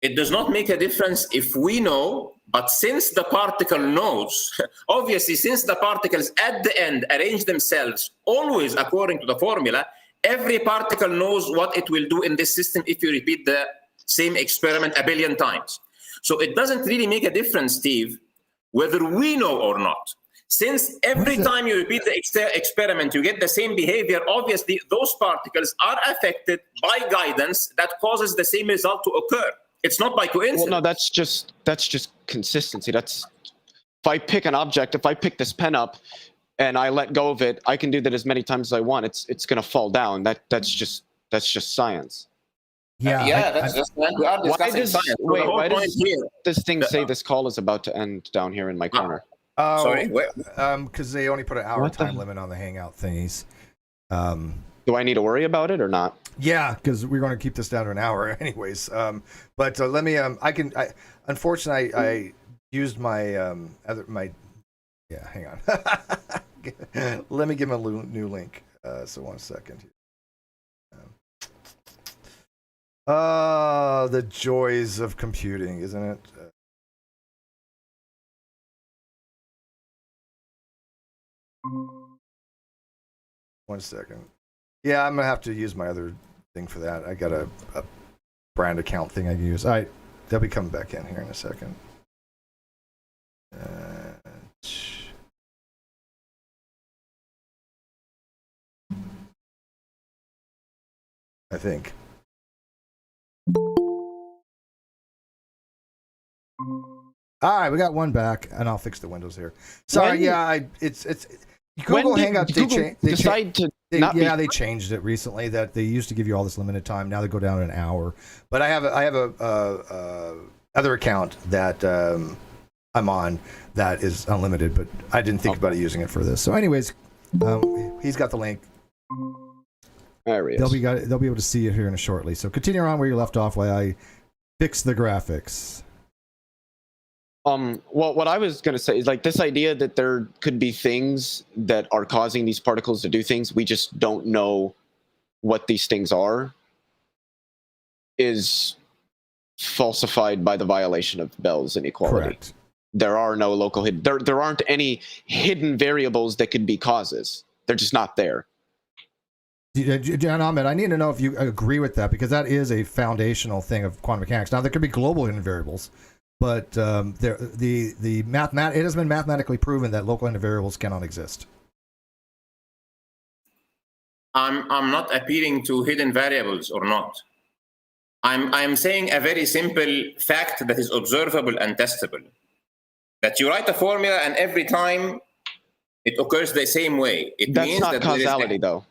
It does not make a difference if we know, but since the particle knows, obviously since the particles at the end arrange themselves always according to the formula, every particle knows what it will do in this system if you repeat the same experiment a billion times. So it doesn't really make a difference, Steve, whether we know or not. Since every time you repeat the experiment, you get the same behavior, obviously those particles are affected by guidance that causes the same result to occur. It's not by coincidence. Well, no, that's just consistency. That's if I pick an object, if I pick this pen up and I let go of it, I can do that as many times as I want. It's going to fall down. That's just science. Yeah, that's just we are discussing science. Wait, why does this thing say this call is about to end down here in my corner? Oh, sorry, because they only put an hour time limit on the Hangout thingies. Do I need to worry about it or not? Yeah, because we're going to keep this down to an hour anyways. But let me. Unfortunately, I used my my. Yeah, hang on. Let me give him a new link. So 1 second here. The joys of computing, isn't it? 1 second. Yeah, I'm gonna have to use my other thing for that. I got a brand account thing I can use. All right, they'll be coming back in here in a second. I think. All right, we got one back, and I'll fix the windows here. Sorry, it's Google Hangouts. They changed it recently. That they used to give you all this limited time. Now they go down to an hour. But I have a other account that I'm on that is unlimited. But I didn't think about using it for this. So, anyways, he's got the link. There he is. They'll be able to see it here shortly. So continue on where you left off while I fix the graphics. Well, what I was going to say is like this idea that there could be things that are causing these particles to do things. We just don't know what these things are is falsified by the violation of Bell's inequality. Correct. There are no local hidden. There aren't any hidden variables that could be causes. They're just not there. John Ahmed, I need to know if you agree with that because that is a foundational thing of quantum mechanics. Now there could be global hidden variables. But it has been mathematically proven that local hidden variables cannot exist. I'm not appealing to hidden variables or not. I'm saying a very simple fact that is observable and testable. That you write a formula and every time it occurs the same way. That's not causality, though.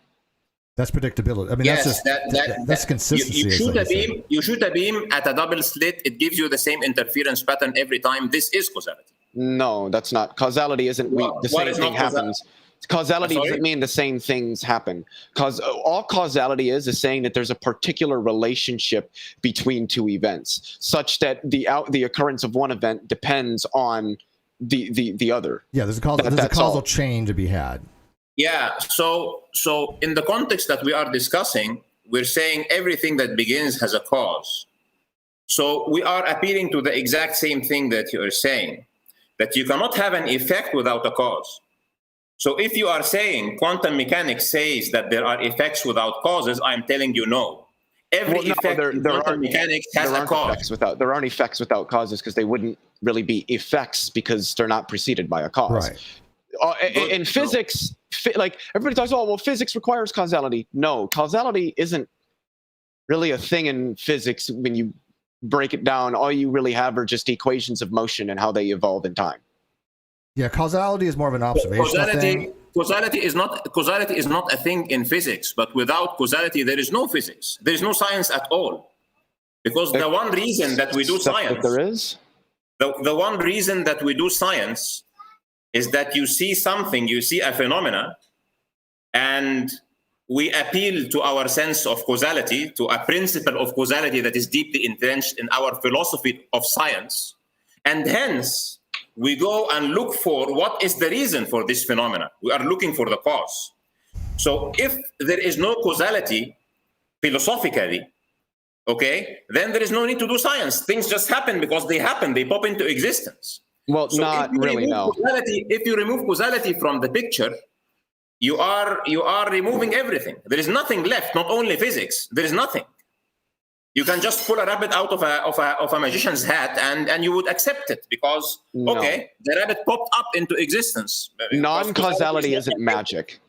That's predictability. I mean, yes, that's consistency. You shoot a beam at a double slit. It gives you the same interference pattern every time. This is causality. No, that's not. Causality isn't the same thing happens. Causality doesn't mean the same things happen. All causality is saying that there's a particular relationship between two events, such that the occurrence of one event depends on the other. Yeah, there's a causal chain to be had. Yeah, so in the context that we are discussing, we're saying everything that begins has a cause. So we are appealing to the exact same thing that you are saying, that you cannot have an effect without a cause. So if you are saying quantum mechanics says that there are effects without causes, I'm telling you no. Every effect in quantum mechanics has a cause. There aren't effects without causes because they wouldn't really be effects because they're not preceded by a cause. Right. In physics, like everybody talks about, well, physics requires causality. No, causality isn't really a thing in physics. When you break it down, all you really have are just equations of motion and how they evolve in time. Yeah, causality is more of an observational thing. Causality is not a thing in physics, but without causality, there is no physics. There is no science at all. Because the one reason that we do science, the one reason that we do science is that you see something, you see a phenomena, and we appeal to our sense of causality, to a principle of causality that is deeply entrenched in our philosophy of science. And hence, we go and look for what is the reason for this phenomena. We are looking for the cause. So if there is no causality philosophically, okay, then there is no need to do science. Things just happen because they happen, they pop into existence. Well, so not really, no. If you remove causality from the picture, you are removing everything. There is nothing left, not only physics. There is nothing. You can just pull a rabbit out of a magician's hat and you would accept it because, okay, the rabbit popped up into existence. Non-causality isn't magic.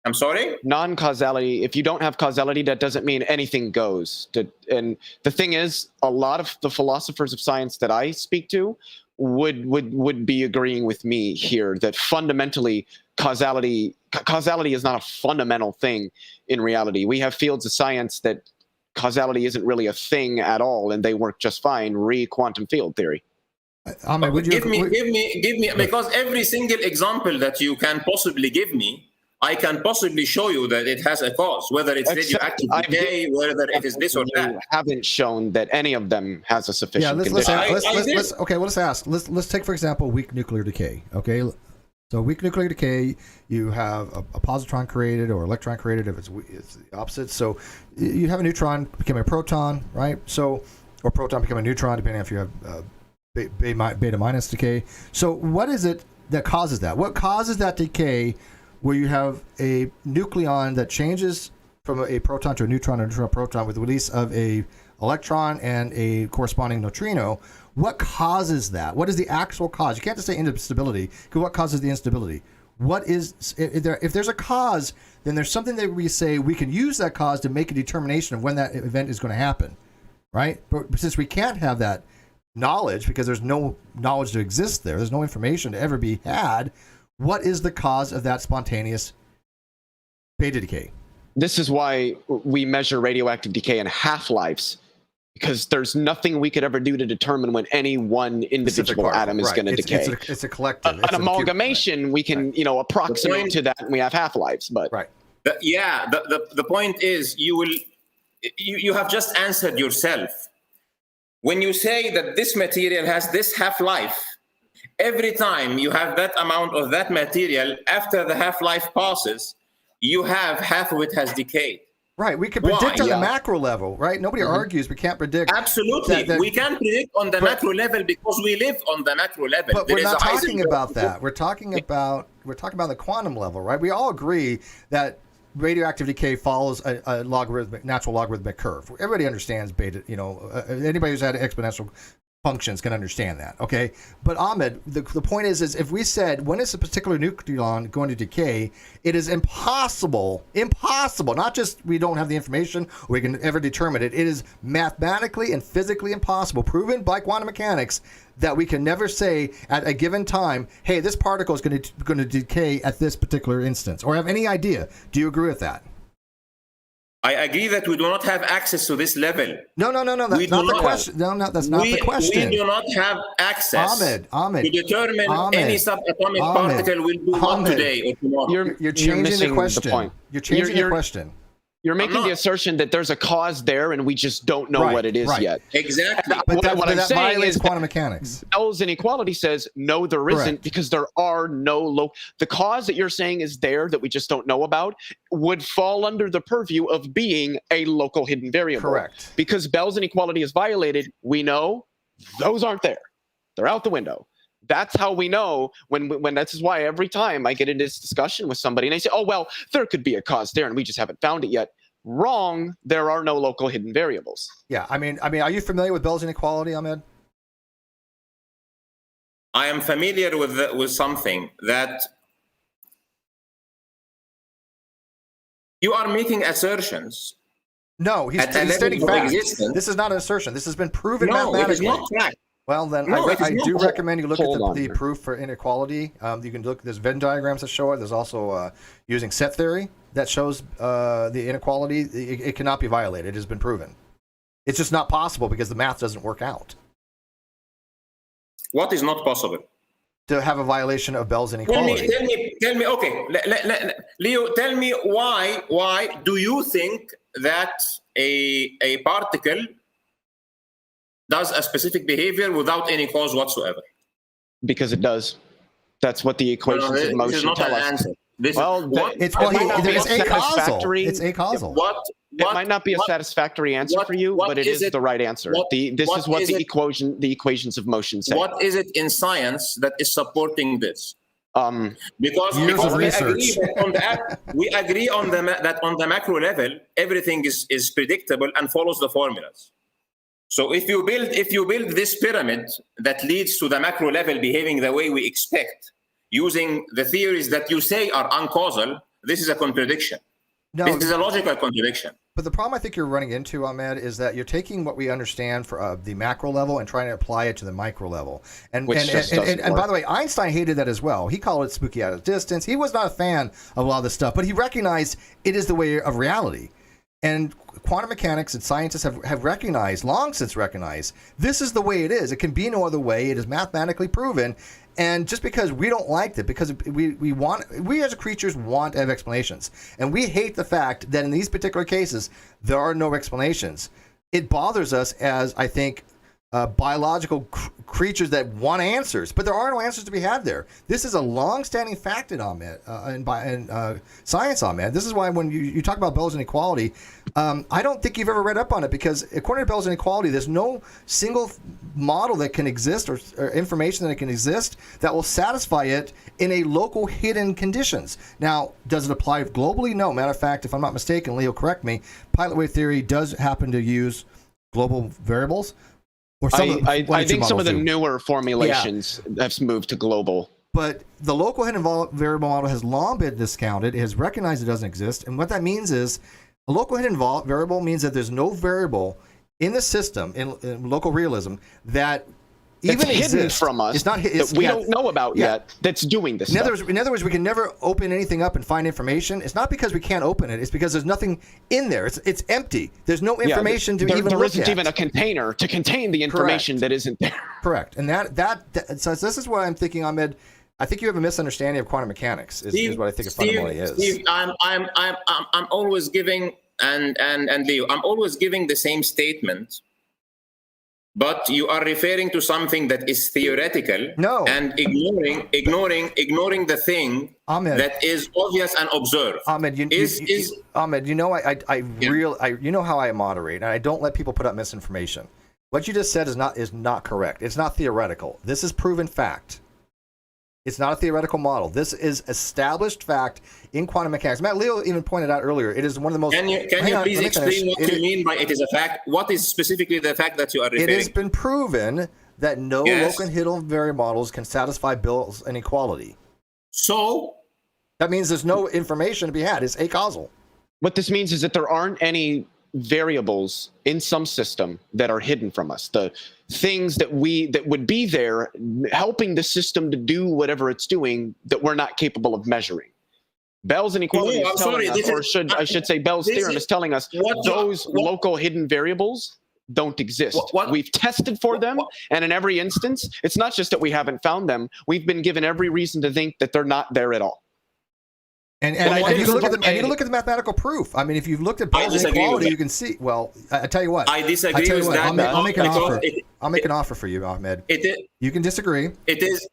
I'm sorry? Non-causality, if you don't have causality, that doesn't mean anything goes. And the thing is, a lot of the philosophers of science that I speak to would be agreeing with me here that fundamentally causality is not a fundamental thing in reality. We have fields of science that causality isn't really a thing at all, and they work just fine. Quantum field theory. Ahmed, would you give me, because every single example that you can possibly give me, I can possibly show you that it has a cause, whether it's radioactive decay, whether it is this or that. You haven't shown that any of them has a sufficient condition. Let's take, for example, weak nuclear decay. Okay, so weak nuclear decay, you have a positron created or electron created if it's the opposite. So you have a neutron become a proton, right? So, or proton become a neutron, depending on if you have beta minus decay. So what is it that causes that? What causes that decay where you have a nucleon that changes from a proton to a neutron or neutron proton with the release of a electron and a corresponding neutrino? What causes that? What is the actual cause? You can't just say instability, because what causes the instability? What is, if there's a cause, then there's something that we say we can use that cause to make a determination of when that event is going to happen, right? But since we can't have that knowledge, because there's no knowledge to exist there, there's no information to ever be had, what is the cause of that spontaneous beta decay? This is why we measure radioactive decay in half-lives, because there's nothing we could ever do to determine when any one individual atom is going to decay. It's a collective. An amalgamation, we can approximate to that, and we have half-lives. But the point is, you have just answered yourself. When you say that this material has this half-life, every time you have that amount of that material, after the half-life passes, you have half of it has decayed. Right, we can predict on the macro level, right? Nobody argues we can't predict. Absolutely, we can predict on the macro level because we live on the macro level. But we're not talking about that. We're talking about the quantum level, right? We all agree that radioactive decay follows a natural logarithmic curve. Everybody understands beta. Anybody who's had exponential functions can understand that, okay? But Ahmed, the point is if we said when is a particular nucleon going to decay, it is impossible, not just we don't have the information or we can ever determine it, it is mathematically and physically impossible, proven by quantum mechanics, that we can never say at a given time, hey, this particle is going to decay at this particular instance, or have any idea. Do you agree with that? I agree that we do not have access to this level. No, that's not the question. No, that's not the question. We do not have access Ahmed, to determine any subatomic particle will do what today or tomorrow. You're changing the question. You're changing the question. You're making the assertion that there's a cause there and we just don't know what it is yet. Exactly. What I'm saying is quantum mechanics. Bell's inequality says no, there isn't, because there are no the cause that you're saying is there that we just don't know about would fall under the purview of being a local hidden variable. Correct. Because Bell's inequality is violated, we know those aren't there. They're out the window. That's how we know when this is why every time I get into this discussion with somebody and they say, oh, well, there could be a cause there and we just haven't found it yet. Wrong. There are no local hidden variables. Yeah. I mean, are you familiar with Bell's inequality, Ahmed? I am familiar with something that you are making assertions. No, he's stating facts. This is not an assertion. This has been proven mathematically. It is not fact. Well, then I do recommend you look at the proof for inequality. You can look. There's Venn diagrams that show it. There's also using set theory that shows the inequality. It cannot be violated. It has been proven. It's just not possible because the math doesn't work out. What is not possible? To have a violation of Bell's inequality. Tell me. Okay, Leo, tell me why. Why do you think that a particle does a specific behavior without any cause whatsoever? Because it does. That's what the equations of motion tell us. It's acausal. It might not be a satisfactory answer for you, but it is the right answer. This is what the equations of motion say. What is it in science that is supporting this? Because we agree on that on the macro level, everything is predictable and follows the formulas. So if you build this pyramid that leads to the macro level behaving the way we expect, using the theories that you say are uncausal, this is a contradiction. No, this is a logical contradiction. But the problem I think you're running into, Ahmed, is that you're taking what we understand for the macro level and trying to apply it to the micro level. And by the way, Einstein hated that as well. He called it spooky out of distance. He was not a fan of a lot of this stuff, but he recognized it is the way of reality. And quantum mechanics and scientists have recognized, long since recognized, this is the way it is. It can be no other way. It is mathematically proven. And just because we don't like it, because we as creatures want to have explanations. And we hate the fact that in these particular cases, there are no explanations. It bothers us as, I think, biological creatures that want answers, but there are no answers to be had there. This is a long-standing fact in Ahmed, in science, Ahmed. This is why when you talk about Bell's inequality, I don't think you've ever read up on it, because according to Bell's inequality, there's no single model that can exist or information that can exist that will satisfy it in a local hidden conditions. Now, does it apply globally? No. Matter of fact, if I'm not mistaken, Leo, correct me, pilot wave theory does happen to use global variables. I think some of the newer formulations have moved to global. But the local hidden variable model has long been discounted. It has recognized it doesn't exist. And what that means is a local hidden variable means that there's no variable in the system, in local realism, that even it's hidden exists from us. It's not that we don't know about yet. That's doing this. In other words, we can never open anything up and find information. It's not because we can't open it. It's because there's nothing in there. It's empty. There's no information to even look at. There isn't even a container to contain the information that isn't there. Correct. And so this is what I'm thinking, Ahmed. I think you have a misunderstanding of quantum mechanics. Is what I think it fundamentally is. Steve, I'm always giving and Leo, I'm always giving the same statement. But you are referring to something that is theoretical, and ignoring the thing Ahmed, that is obvious and observed. Ahmed, Ahmed, you know you know how I moderate, and I don't let people put up misinformation. What you just said is not correct. It's not theoretical. This is proven fact. It's not a theoretical model. This is established fact in quantum mechanics. Matt, Leo even pointed out earlier, it is one of the most... Can you please explain what you mean by it is a fact? What is specifically the fact that you are referring? It has been proven that no local hidden variable models can satisfy Bell's inequality. So? That means there's no information to be had. It's acausal. What this means is that there aren't any variables in some system that are hidden from us. The things that would be there helping the system to do whatever it's doing that we're not capable of measuring. Bell's inequality is telling us, or I should say Bell's theorem is telling us those local hidden variables don't exist. We've tested for them, and in every instance, it's not just that we haven't found them, we've been given every reason to think that they're not there at all. And you look at the mathematical proof. I mean, if you've looked at Bell's inequality, you can see. Well, I tell you what. I disagree with that. I'll make an offer. I'll make an offer for you, Ahmed. You can disagree. It is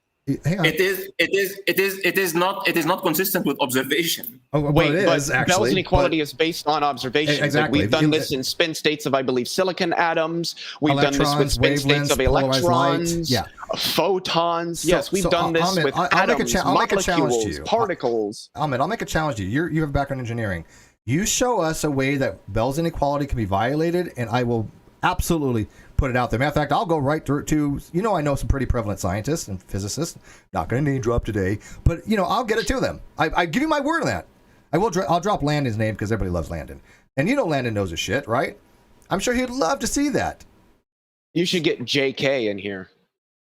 not consistent with observation. Bell's inequality is based on observation. Exactly. We've done this in spin states of, I believe, silicon atoms. We've done this with spin states of electrons, photons. Yes, we've done this with atoms, molecules, particles. Ahmed, I'll make a challenge to you. You have a background in engineering. You show us a way that Bell's inequality can be violated, and I will absolutely put it out there. Matter of fact, I'll go right to I know some pretty prevalent scientists and physicists. Not going to name drop today, but I'll get it to them. I give you my word on that. I'll drop Landon's name because everybody loves Landon, and Landon knows his shit, right? I'm sure he'd love to see that. You should get JK in here.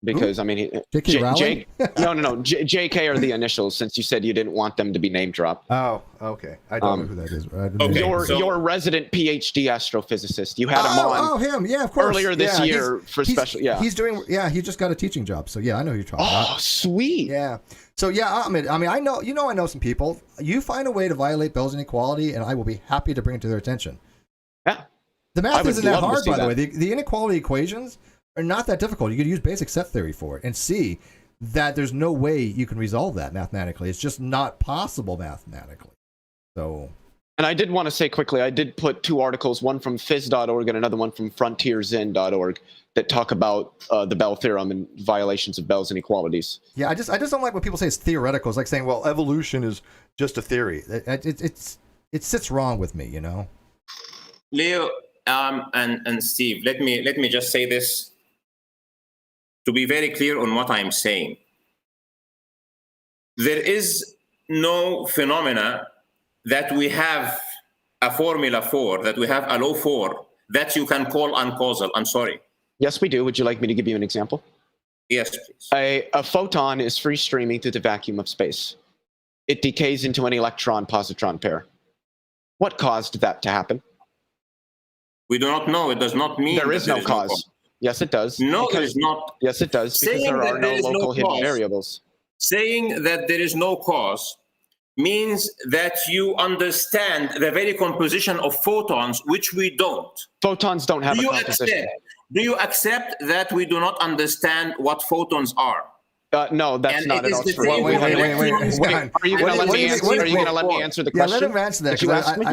Because, I mean, JK Rowling? No. JK are the initials, since you said you didn't want them to be name dropped. Oh, okay. I don't know who that is. Your resident PhD astrophysicist. You had him on. Oh, him. Yeah, of course. Earlier this year for special. Yeah. He's doing. Yeah, he just got a teaching job. So yeah, I know who you're talking about. Oh, sweet. Yeah. So yeah, Ahmed. I mean, I know some people. You find a way to violate Bell's inequality, and I will be happy to bring it to their attention. Yeah. The math isn't that hard, by the way. The inequality equations are not that difficult. You could use basic set theory for it and see that there's no way you can resolve that mathematically. It's just not possible mathematically. So, and I did want to say quickly, I did put 2 articles, one from phys.org and another one from frontierzen.org, that talk about the Bell theorem and violations of Bell's inequalities. Yeah, I just don't like when people say it's theoretical. It's like saying, well, evolution is just a theory. It sits wrong with me, Leo, and Steve, let me just say this to be very clear on what I'm saying. There is no phenomena that we have a formula for, that we have a law for, that you can call uncausal. I'm sorry. Yes, we do. Would you like me to give you an example? Yes, please. A photon is free streaming through the vacuum of space. It decays into an electron-positron pair. What caused that to happen? We do not know. It does not mean there is no cause. Yes, it does. No, there is not. Yes, it does, because there are no local hidden variables. Saying that there is no cause means that you understand the very composition of photons, which we don't. Photons don't have a composition. Do you accept that we do not understand what photons are? No, that's not at all true. Wait. Are you going to let me answer the question? Yeah, let him answer that.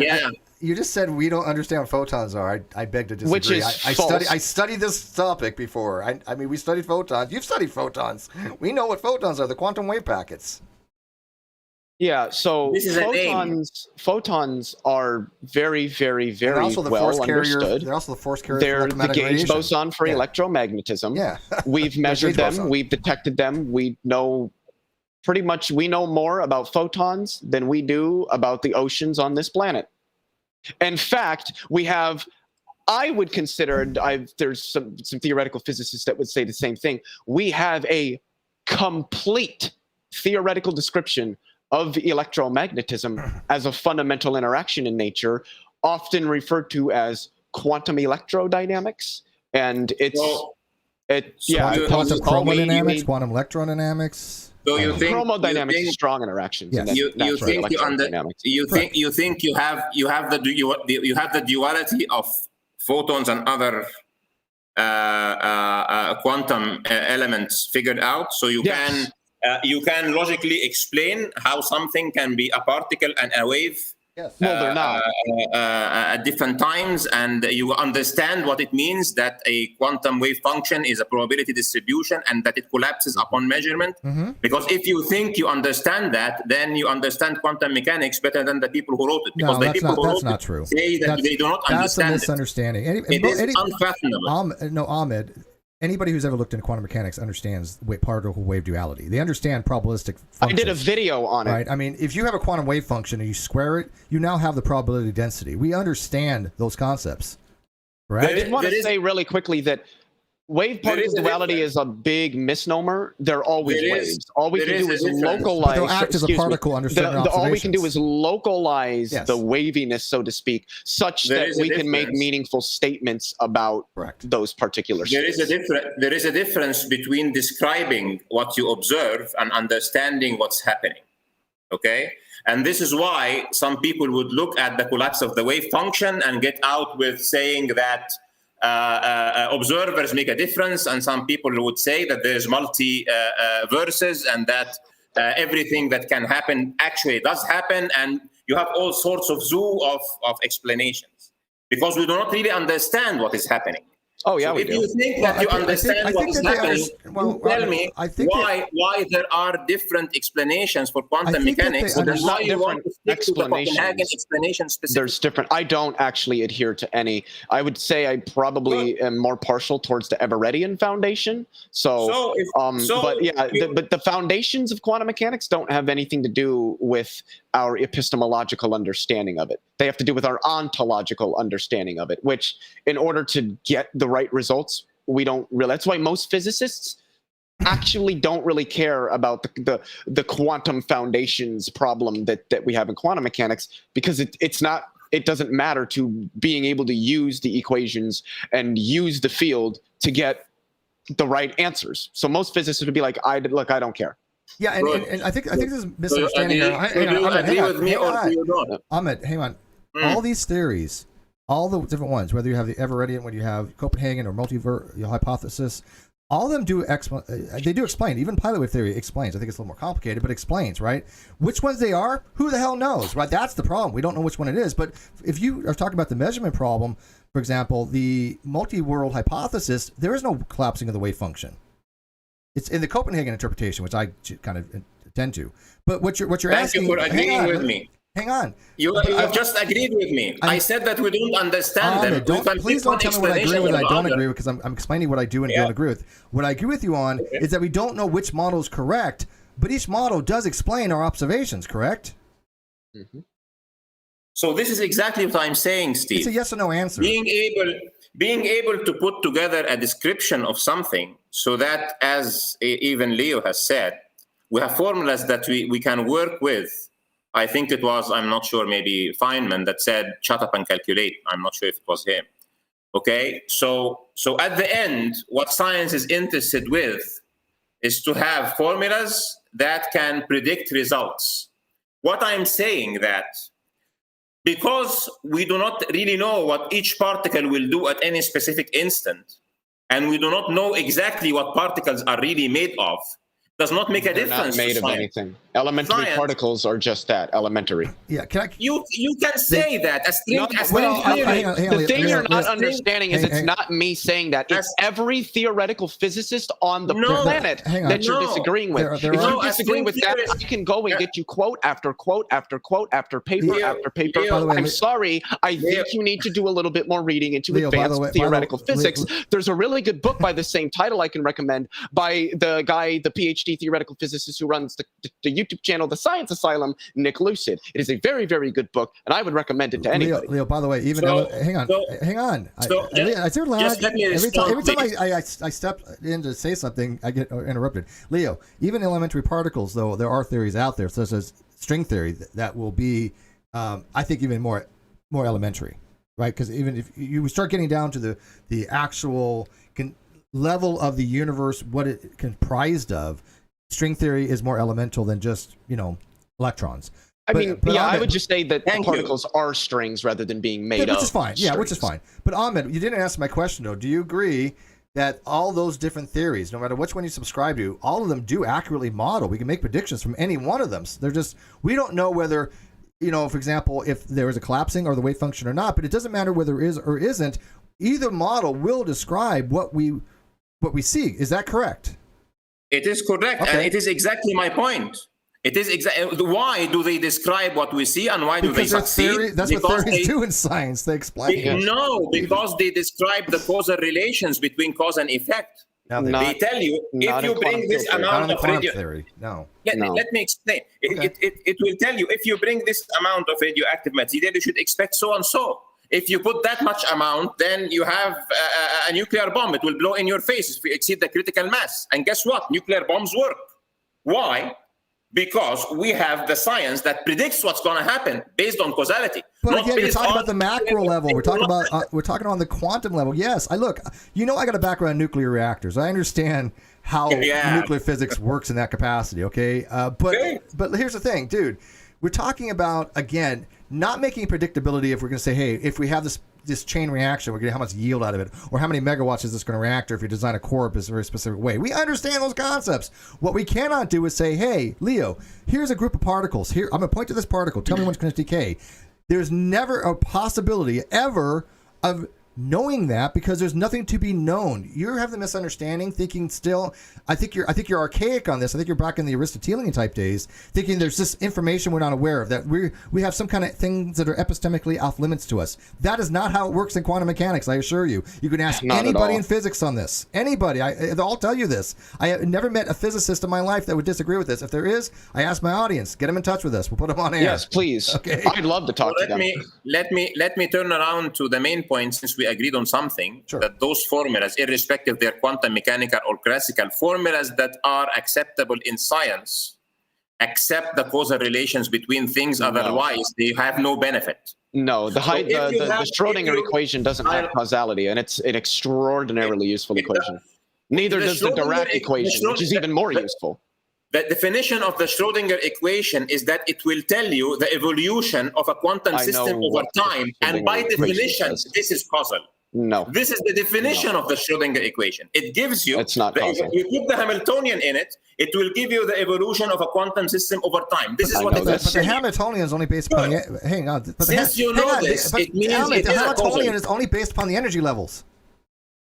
Yeah. You just said we don't understand what photons are. I beg to disagree. Which is false. I studied this topic before. I mean, we studied photons. You've studied photons. We know what photons are, the quantum wave packets. Yeah, so photons are very, very, very well understood. They're also the force carrier. They're the gauge boson for electromagnetism. Yeah. We've measured them. We've detected them. We know more about photons than we do about the oceans on this planet. In fact, I would consider, there's some theoretical physicists that would say the same thing. We have a complete theoretical description of electromagnetism as a fundamental interaction in nature, often referred to as quantum electrodynamics. And quantum chromodynamics, quantum electrodynamics. So you think chromodynamics is strong interactions? Yes. You think you have the duality of photons and other quantum elements figured out, so you can logically explain how something can be a particle and a wave. Yes. Well, they're not. At different times, and you understand what it means that a quantum wave function is a probability distribution and that it collapses upon measurement. Mm-hmm. Because if you think you understand that, then you understand quantum mechanics better than the people who wrote it. Because that's not true. Say that they do not understand That's a misunderstanding. It is unfathomable. Ahmed, anybody who's ever looked into quantum mechanics understands particle wave duality. They understand probabilistic functions. I did a video on it. Right? I mean, if you have a quantum wave function and you square it, you now have the probability density. We understand those concepts. Right? I just want to say really quickly that wave particle duality is a big misnomer. They're always waves. All we can do is localize. But they'll act as a particle under certain observations. All we can do is localize the waviness, so to speak, such that we can make meaningful statements about those particular states. There is a difference between describing what you observe and understanding what's happening. Okay? And this is why some people would look at the collapse of the wave function and get out with saying that observers make a difference, and some people would say that there's multi-verses and that everything that can happen actually does happen, and you have all sorts of zoo of explanations because we do not really understand what is happening. Oh yeah, so if you think that you understand what is happening, tell me why there are different explanations for quantum mechanics. There's not different explanations. Explanation specifically. There's different. I don't actually adhere to any. I would say I probably am more partial towards the Everettian foundation. But the foundations of quantum mechanics don't have anything to do with our epistemological understanding of it. They have to do with our ontological understanding of it, which in order to get the right results, we don't really. That's why most physicists actually don't really care about the quantum foundations problem that we have in quantum mechanics, because it doesn't matter to being able to use the equations and use the field to get the right answers. So most physicists would be like, I don't care. Yeah, and I think this is misunderstanding. Ahmed, hang on. All these theories, all the different ones, whether you have the Everettian, whether you have Copenhagen or hypothesis, all of them do explain. Even pilot wave theory explains. I think it's a little more complicated, but explains, right? Which ones they are, who the hell knows, right? That's the problem. We don't know which one it is. But if you are talking about the measurement problem, for example, the multi-world hypothesis, there is no collapsing of the wave function. It's in the Copenhagen interpretation, which I kind of tend to. But what you're asking. Thank you for agreeing with me. Hang on. You just agreed with me. I said that we don't understand Ahmed, them. Please don't tell me what I agree with and I don't agree with, because I'm explaining what I do and don't agree with. What I agree with you on is that we don't know which model is correct, but each model does explain our observations, correct? Mm-hmm. So this is exactly what I'm saying, Steve. It's a yes or no answer. Being able to put together a description of something so that, as even Leo has said, we have formulas that we can work with. I think it was, I'm not sure, maybe Feynman that said, shut up and calculate. I'm not sure if it was him. Okay, so at the end, what science is interested with is to have formulas that can predict results. What I'm saying that because we do not really know what each particle will do at any specific instant, and we do not know exactly what particles are really made of, does not make a difference. They're not made of anything. Elementary particles are just that, elementary. Yeah, you can say that. The thing you're not understanding is it's not me saying that. It's every theoretical physicist on the planet that you're disagreeing with. If you're disagreeing with that, I can go and get you quote after quote after quote after paper after paper. I'm sorry. I think you need to do a little bit more reading into advanced theoretical physics. There's a really good book by the same title I can recommend by the guy, the PhD theoretical physicist who runs the YouTube channel, The Science Asylum, Nick Lucid. It is a very, very good book, and I would recommend it to anybody. Leo, by the way, even hang on. Is there lag? Every time I step in to say something, I get interrupted. Leo, even elementary particles, though, there are theories out there, such as string theory, that will be, I think, even more elementary, right? Because even if you start getting down to the actual level of the universe, what it comprised of, string theory is more elemental than just, electrons. I would just say that particles are strings rather than being made of. Which is fine. Yeah, which is fine. But Ahmed, you didn't answer my question, though. Do you agree that all those different theories, no matter which one you subscribe to, all of them do accurately model? We can make predictions from any one of them. They're just, we don't know whether, for example, if there is a collapsing or the wave function or not, but it doesn't matter whether it is or isn't. Either model will describe what we see. Is that correct? It is correct, and it is exactly my point. It is exactly why do they describe what we see, and why do they succeed? That's what theories do in science. They explain. No, because they describe the causal relations between cause and effect. They tell you if you bring this amount of theory. Let me explain. It will tell you if you bring this amount of radioactive material, you should expect so and so. If you put that much amount, then you have a nuclear bomb. It will blow in your face if you exceed the critical mass. And guess what? Nuclear bombs work. Why? Because we have the science that predicts what's going to happen based on causality. But again, you're talking about the macro level. We're talking on the quantum level. Yes, I got a background in nuclear reactors. I understand how nuclear physics works in that capacity. Okay, but here's the thing, dude. We're talking about, again, not making predictability if we're going to say, hey, if we have this chain reaction, we're going to get how much yield out of it, or how many megawatts is this going to react, or if you design a core up in a very specific way. We understand those concepts. What we cannot do is say, hey, Leo, here's a group of particles. Here, I'm going to point to this particle. Tell me when it's going to decay. There's never a possibility ever of knowing that, because there's nothing to be known. You have the misunderstanding, thinking still. I think you're archaic on this. I think you're back in the Aristotelian type days, thinking there's this information we're not aware of, that we have some kind of things that are epistemically off limits to us. That is not how it works in quantum mechanics. I assure you. You can ask anybody in physics on this. Anybody. They'll tell you this. I have never met a physicist in my life that would disagree with this. If there is, I ask my audience. Get them in touch with us. We'll put them on air. Yes, please. Okay. I'd love to talk to them. Let me turn around to the main point, since we agreed on something, that those formulas, irrespective they're quantum mechanical or classical, formulas that are acceptable in science accept the causal relations between things, otherwise they have no benefit. No, the Schrodinger equation doesn't have causality, and it's an extraordinarily useful equation. Neither does the Dirac equation, which is even more useful. The definition of the Schrodinger equation is that it will tell you the evolution of a quantum system over time, and by definition, this is causal. No. This is the definition of the Schrodinger equation. It gives you, it's not causal. If you put the Hamiltonian in it, it will give you the evolution of a quantum system over time. This is what it is. But the Hamiltonian is only based upon hang on. Since you know this, it means the Hamiltonian is only based upon the energy levels.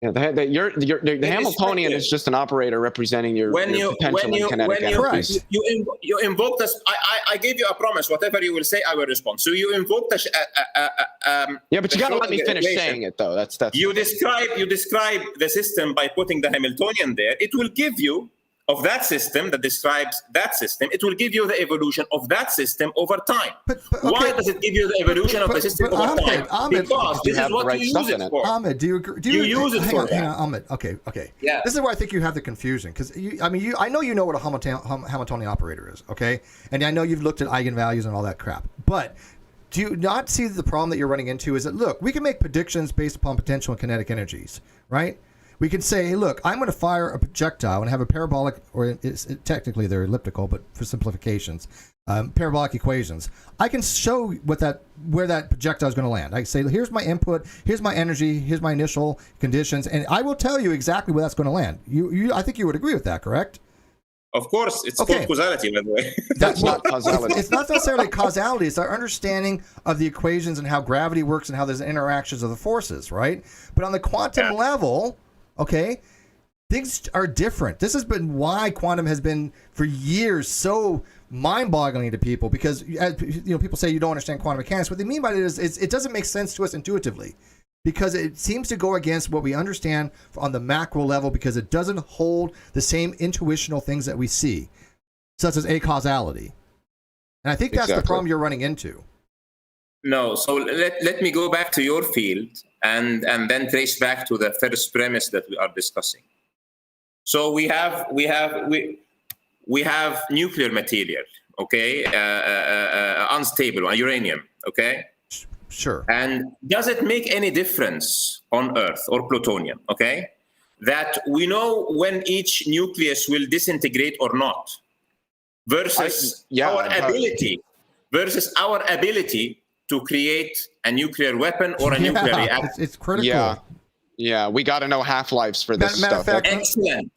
Yeah, the Hamiltonian is just an operator representing your potential and kinetic energy. You invoked us. I gave you a promise. Whatever you will say, I will respond. So you invoked us. Yeah, but you got to let me finish saying it, though. That's. You describe the system by putting the Hamiltonian there. It will give you of that system that describes that system. It will give you the evolution of that system over time. But why does it give you the evolution of the system over time? Ahmed, because this is what you use it for. Ahmed, do you agree? Do you use it for that? Hang on, Ahmed. Okay. Yeah. This is where I think you have the confusion, because I know you know what a Hamiltonian operator is, okay? And I know you've looked at eigenvalues and all that crap, but do you not see the problem that you're running into is that, look, we can make predictions based upon potential and kinetic energies, right? We can say, hey, look, I'm going to fire a projectile and have a parabolic, or technically they're elliptical, but for simplifications, parabolic equations. I can show where that projectile is going to land. I can say, here's my input, here's my energy, here's my initial conditions, and I will tell you exactly where that's going to land. I think you would agree with that, correct? Of course, it's called causality, by the way. That's not causality. It's not necessarily causality. It's our understanding of the equations and how gravity works and how there's interactions of the forces, right? But on the quantum level, okay, things are different. This has been why quantum has been for years so mind-boggling to people, because people say you don't understand quantum mechanics. What they mean by it is it doesn't make sense to us intuitively, because it seems to go against what we understand on the macro level, because it doesn't hold the same intuitional things that we see, such as acausality. And I think that's the problem you're running into. No, so let me go back to your field and then trace back to the first premise that we are discussing. So we have nuclear material, okay, unstable, uranium, okay. Sure. And does it make any difference on Earth or plutonium, okay, that we know when each nucleus will disintegrate or not, versus our ability to create a nuclear weapon or a nuclear reactor? It's critical. Yeah, we got to know half-lives for this stuff. Excellent.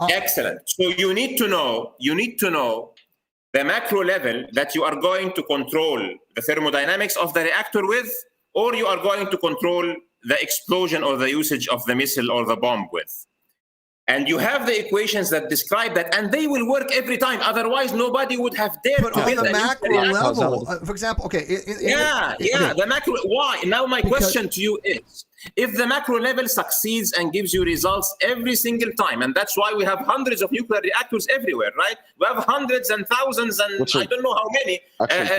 So you need to know the macro level that you are going to control the thermodynamics of the reactor with, or you are going to control the explosion or the usage of the missile or the bomb with. And you have the equations that describe that, and they will work every time. Otherwise, nobody would have dared to build the macro level. For example, the macro. Why? Now, my question to you is: if the macro level succeeds and gives you results every single time, and that's why we have hundreds of nuclear reactors everywhere, right? We have hundreds and thousands, and I don't know how many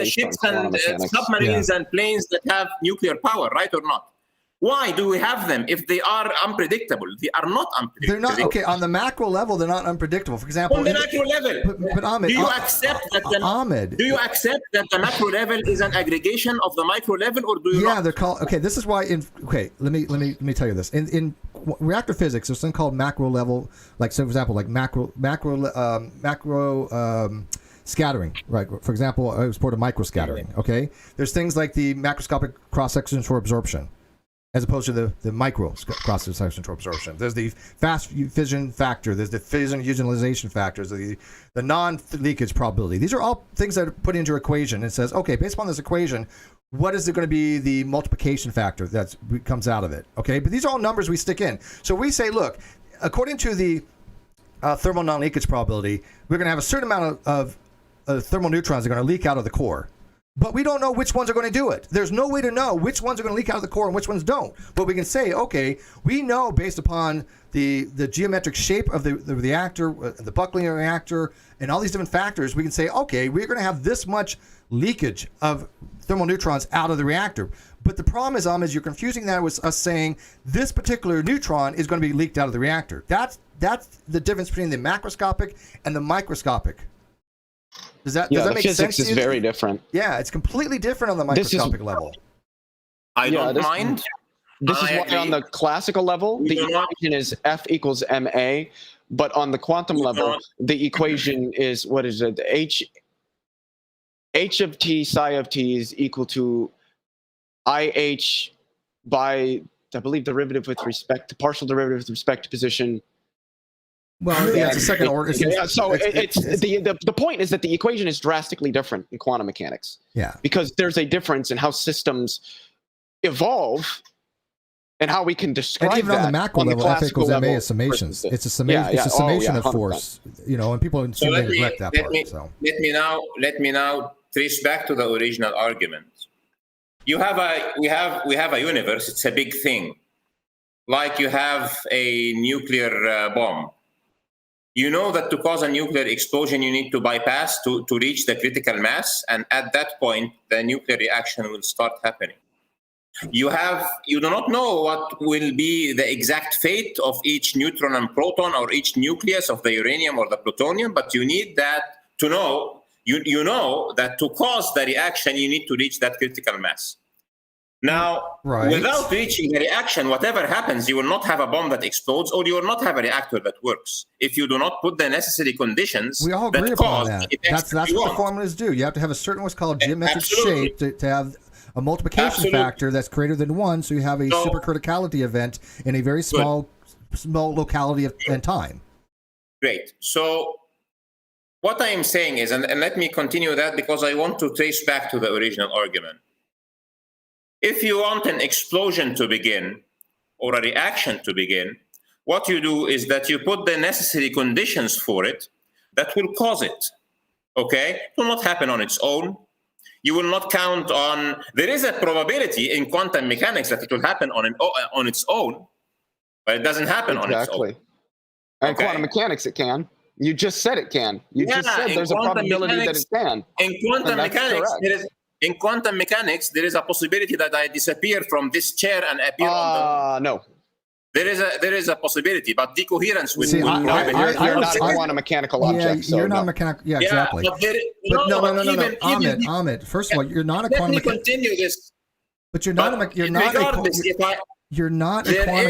ships and submarines and planes that have nuclear power, right or not? Why do we have them if they are unpredictable? They are not unpredictable. They're not, okay, on the macro level, they're not unpredictable. For example, on the macro level. But Ahmed, do you accept that the macro level is an aggregation of the micro level, or do you not? They're called, okay, this is why let me tell you this. In reactor physics, there's something called macro level, like, so for example, like macro scattering, right? For example, I was part of micro scattering, okay? There's things like the macroscopic cross-section for absorption, as opposed to the micro cross-section for absorption. There's the fast fission factor. There's the fission utilization factors. The non-leakage probability. These are all things that are put into your equation. It says, okay, based upon this equation, what is it going to be the multiplication factor that comes out of it? Okay, but these are all numbers we stick in. So we say, look, according to the thermal non-leakage probability, we're going to have a certain amount of thermal neutrons that are going to leak out of the core. But we don't know which ones are going to do it. There's no way to know which ones are going to leak out of the core and which ones don't. But we can say, okay, we know based upon the geometric shape of the reactor, the buckling of the reactor, and all these different factors, we can say, okay, we're going to have this much leakage of thermal neutrons out of the reactor. But the problem is, Ahmed, you're confusing that with us saying this particular neutron is going to be leaked out of the reactor. That's the difference between the macroscopic and the microscopic. Does that make sense? Physics is very different. Yeah, it's completely different on the microscopic level. I don't mind. This is why on the classical level, the equation is F equals ma, but on the quantum level, the equation is, what is it? H of t psi of t is equal to IH by, I believe, derivative with respect to partial derivative with respect to position. Well, yeah, it's a second order. The point is that the equation is drastically different in quantum mechanics. Yeah. Because there's a difference in how systems evolve and how we can describe and even that on the macro on the level, F equals classical ma level is summations. versus It's a summation. Yeah, It's a yeah. Oh, summation yeah, of 100%. force. And people So seem to neglect that part. let me now trace back to the original argument. We have a universe. It's a big thing, like you have a nuclear bomb. You know that to cause a nuclear explosion, you need to bypass to reach the critical mass, and at that point, the nuclear reaction will start happening. You do not know what will be the exact fate of each neutron and proton or each nucleus of the uranium or the plutonium, but you need that to know. You know that to cause the reaction, you need to reach that critical mass. Now, without reaching the reaction, whatever happens, you will not have a bomb that explodes, or you will not have a reactor that works if you do not put the necessary conditions. We all agree upon that. That's what the formulas do. You have to have a certain what's called geometric shape to have a multiplication factor that's greater than 1, so you have a supercriticality event in a very small locality and time. Great. So what I am saying is, and let me continue that because I want to trace back to the original argument. If you want an explosion to begin or a reaction to begin, what you do is that you put the necessary conditions for it that will cause it. Okay? It will not happen on its own. You will not count on. There is a probability in quantum mechanics that it will happen on its own, but it doesn't happen on its own. And quantum mechanics, it can. You just said it can. You just said there's a probability that it can. In quantum mechanics, there is a possibility that I disappear from this chair and appear on the. No. There is a possibility, but decoherence will. You're not a quantum mechanical object. You're not mechanical. Yeah, exactly. But Ahmed. First of all, you're not a quantum. Let me continue this. But you're not a quantum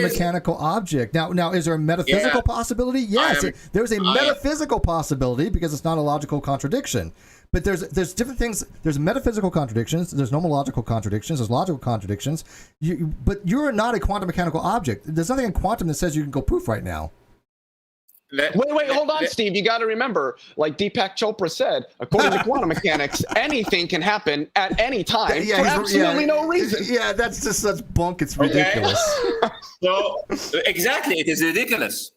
mechanical object. Now, is there a metaphysical possibility? Yes, there's a metaphysical possibility because it's not a logical contradiction. But there's different things. There's metaphysical contradictions. There's nomological contradictions. There's logical contradictions. But you're not a quantum mechanical object. There's nothing in quantum that says you can go proof right now. Wait, hold on, Steve. You got to remember, like Deepak Chopra said, according to quantum mechanics, anything can happen at any time for absolutely no reason. Yeah, that's just such bunk. It's ridiculous. So exactly, it is ridiculous.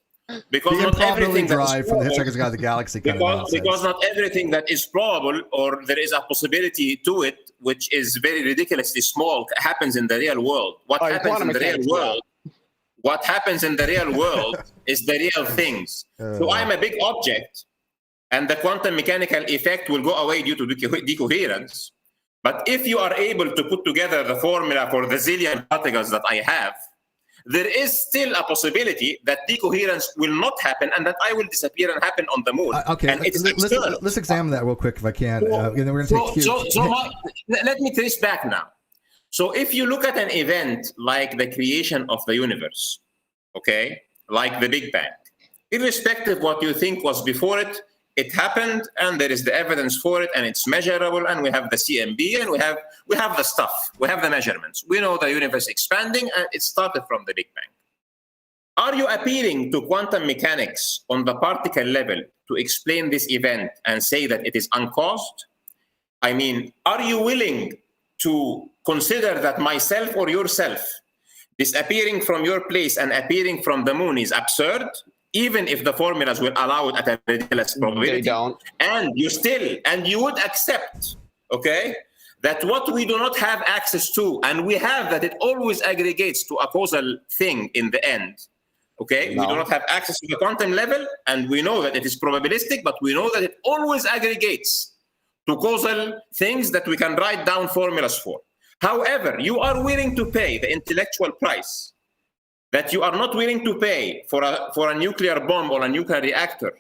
Because the not everything drive from the Hitchhiker's Guide to the Galaxy because not everything that is probable or there is a possibility to it, which is very ridiculously small, happens in the real world. What happens in the real world? What happens in the real world is the real things. So I'm a big object, and the quantum mechanical effect will go away due to decoherence. But if you are able to put together the formula for the zillion particles that I have, there is still a possibility that decoherence will not happen and that I will disappear and happen on the moon. Okay, let's examine that real quick if I can. And then we're going to take let me trace back now. So if you look at an event like the creation of the universe, okay, like the Big Bang, irrespective of what you think was before it, it happened, and there is the evidence for it, and it's measurable, and we have the CMB, and we have the stuff, we have the measurements. We know the universe expanding, and it started from the Big Bang. Are you appealing to quantum mechanics on the particle level to explain this event and say that it is uncaused? I mean, are you willing to consider that myself or yourself disappearing from your place and appearing from the moon is absurd? Even if the formulas will allow it at a ridiculous probability, they don't. And you would accept, okay, that what we do not have access to, and we have that it always aggregates to a causal thing in the end, okay? No. We do not have access to the quantum level, and we know that it is probabilistic, but we know that it always aggregates to causal things that we can write down formulas for. However, you are willing to pay the intellectual price that you are not willing to pay for a nuclear bomb or a nuclear reactor,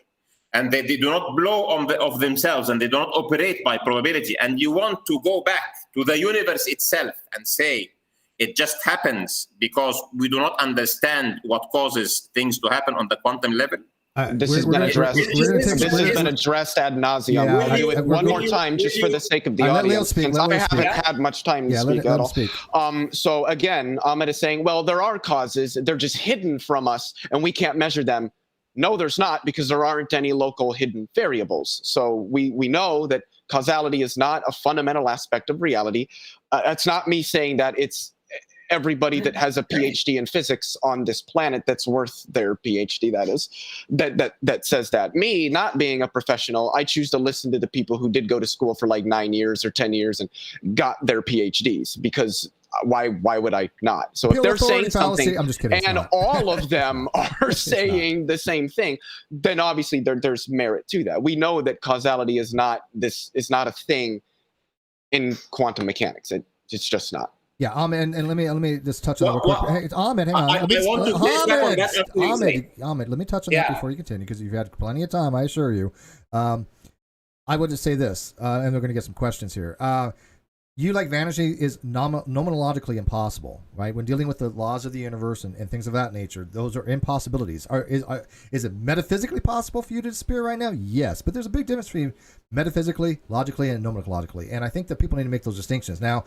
and they do not blow of themselves, and they do not operate by probability, and you want to go back to the universe itself and say it just happens because we do not understand what causes things to happen on the quantum level? This has been addressed. This has been addressed ad nauseum. Yeah, we'll do it one more time just for the sake of the audience, since I haven't had much time to speak at all. So again, Ahmed is saying, well, there are causes. They're just hidden from us, and we can't measure them. No, there's not, because there aren't any local hidden variables. So we know that causality is not a fundamental aspect of reality. It's not me saying that it's everybody that has a PhD in physics on this planet that's worth their PhD, that is, that says that. Me, not being a professional, I choose to listen to the people who did go to school for like 9 years or 10 years and got their PhDs, because why would I not? So if they're saying something, I'm just kidding, and all of them are saying the same thing, then obviously there's merit to that. We know that causality is not a thing in quantum mechanics. It's just not. Yeah, Ahmed, and let me just touch on that real quick. Hey, it's Ahmed, hang on. Ahmed, let me touch on that before you continue, because you've had plenty of time, I assure you. I would just say this, and we're going to get some questions here. You, like vanity, is nomenologically impossible, right? When dealing with the laws of the universe and things of that nature, those are impossibilities. Is it metaphysically possible for you to disappear right now? Yes, but there's a big difference between metaphysically, logically, and nomenologically, and I think that people need to make those distinctions. Now,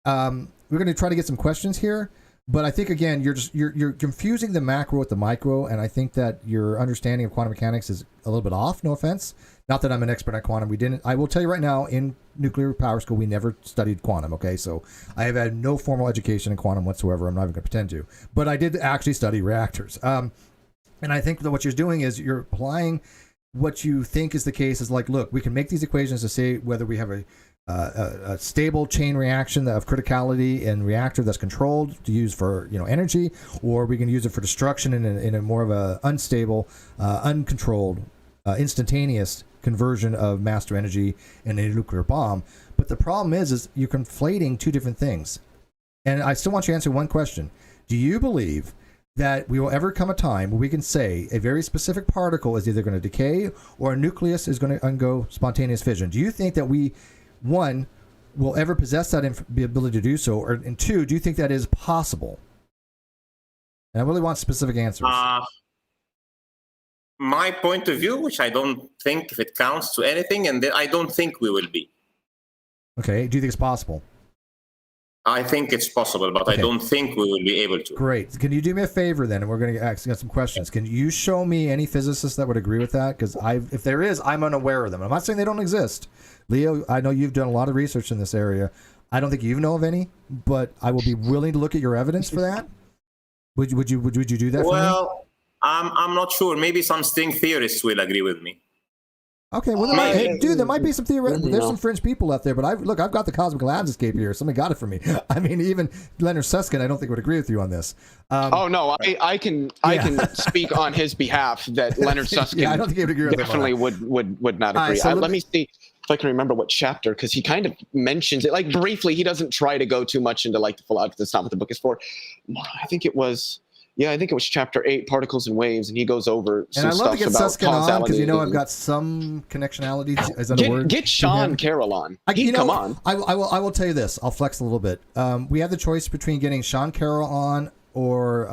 we're going to try to get some questions here, but I think, again, you're confusing the macro with the micro, and I think that your understanding of quantum mechanics is a little bit off. No offense. Not that I'm an expert at quantum. I will tell you right now, in nuclear power school, we never studied quantum, okay? So I have had no formal education in quantum whatsoever. I'm not even going to pretend to. But I did actually study reactors. And I think that what you're doing is you're applying what you think is the case is like, look, we can make these equations to say whether we have a stable chain reaction of criticality in reactor that's controlled to use for energy, or we can use it for destruction in a more of a unstable, uncontrolled, instantaneous conversion of mass to energy in a nuclear bomb. But the problem is you're conflating two different things. And I still want you to answer one question. Do you believe that we will ever come a time where we can say a very specific particle is either going to decay or a nucleus is going to undergo spontaneous fission? Do you think that we, one, will ever possess that the ability to do so, and two, do you think that is possible? And I really want specific answers. My point of view, which I don't think if it counts to anything, and I don't think we will be. Okay, do you think it's possible? I think it's possible, but okay. I don't think we will be able to. Great. Can you do me a favor then, and we're going to ask some questions. Can you show me any physicists that would agree with that? Because if there is, I'm unaware of them. I'm not saying they don't exist. Leo, I know you've done a lot of research in this area. I don't think you know of any, but I will be willing to look at your evidence for that. Would you do that for me? Well, I'm not sure. Maybe some string theorists will agree with me. Okay, well, there might be some there's some fringe people out there, but I've got the cosmical landscape here. Somebody got it for me. I mean, even Leonard Susskind, I don't think would agree with you on this. I can speak on his behalf that Leonard Susskind I don't think he would agree with definitely would not agree. So let me see if I can remember what chapter, because he kind of mentions it like briefly. He doesn't try to go too much into like the full out. That's not what the book is for. I think it was chapter 8, Particles and Waves, and he goes over some stuff about causality. And I love to get Susskind on, because I've got some connectionality. Is that a word? Get Sean Carroll on. Come on. I will tell you this. I'll flex a little bit. We had the choice between getting Sean Carroll on or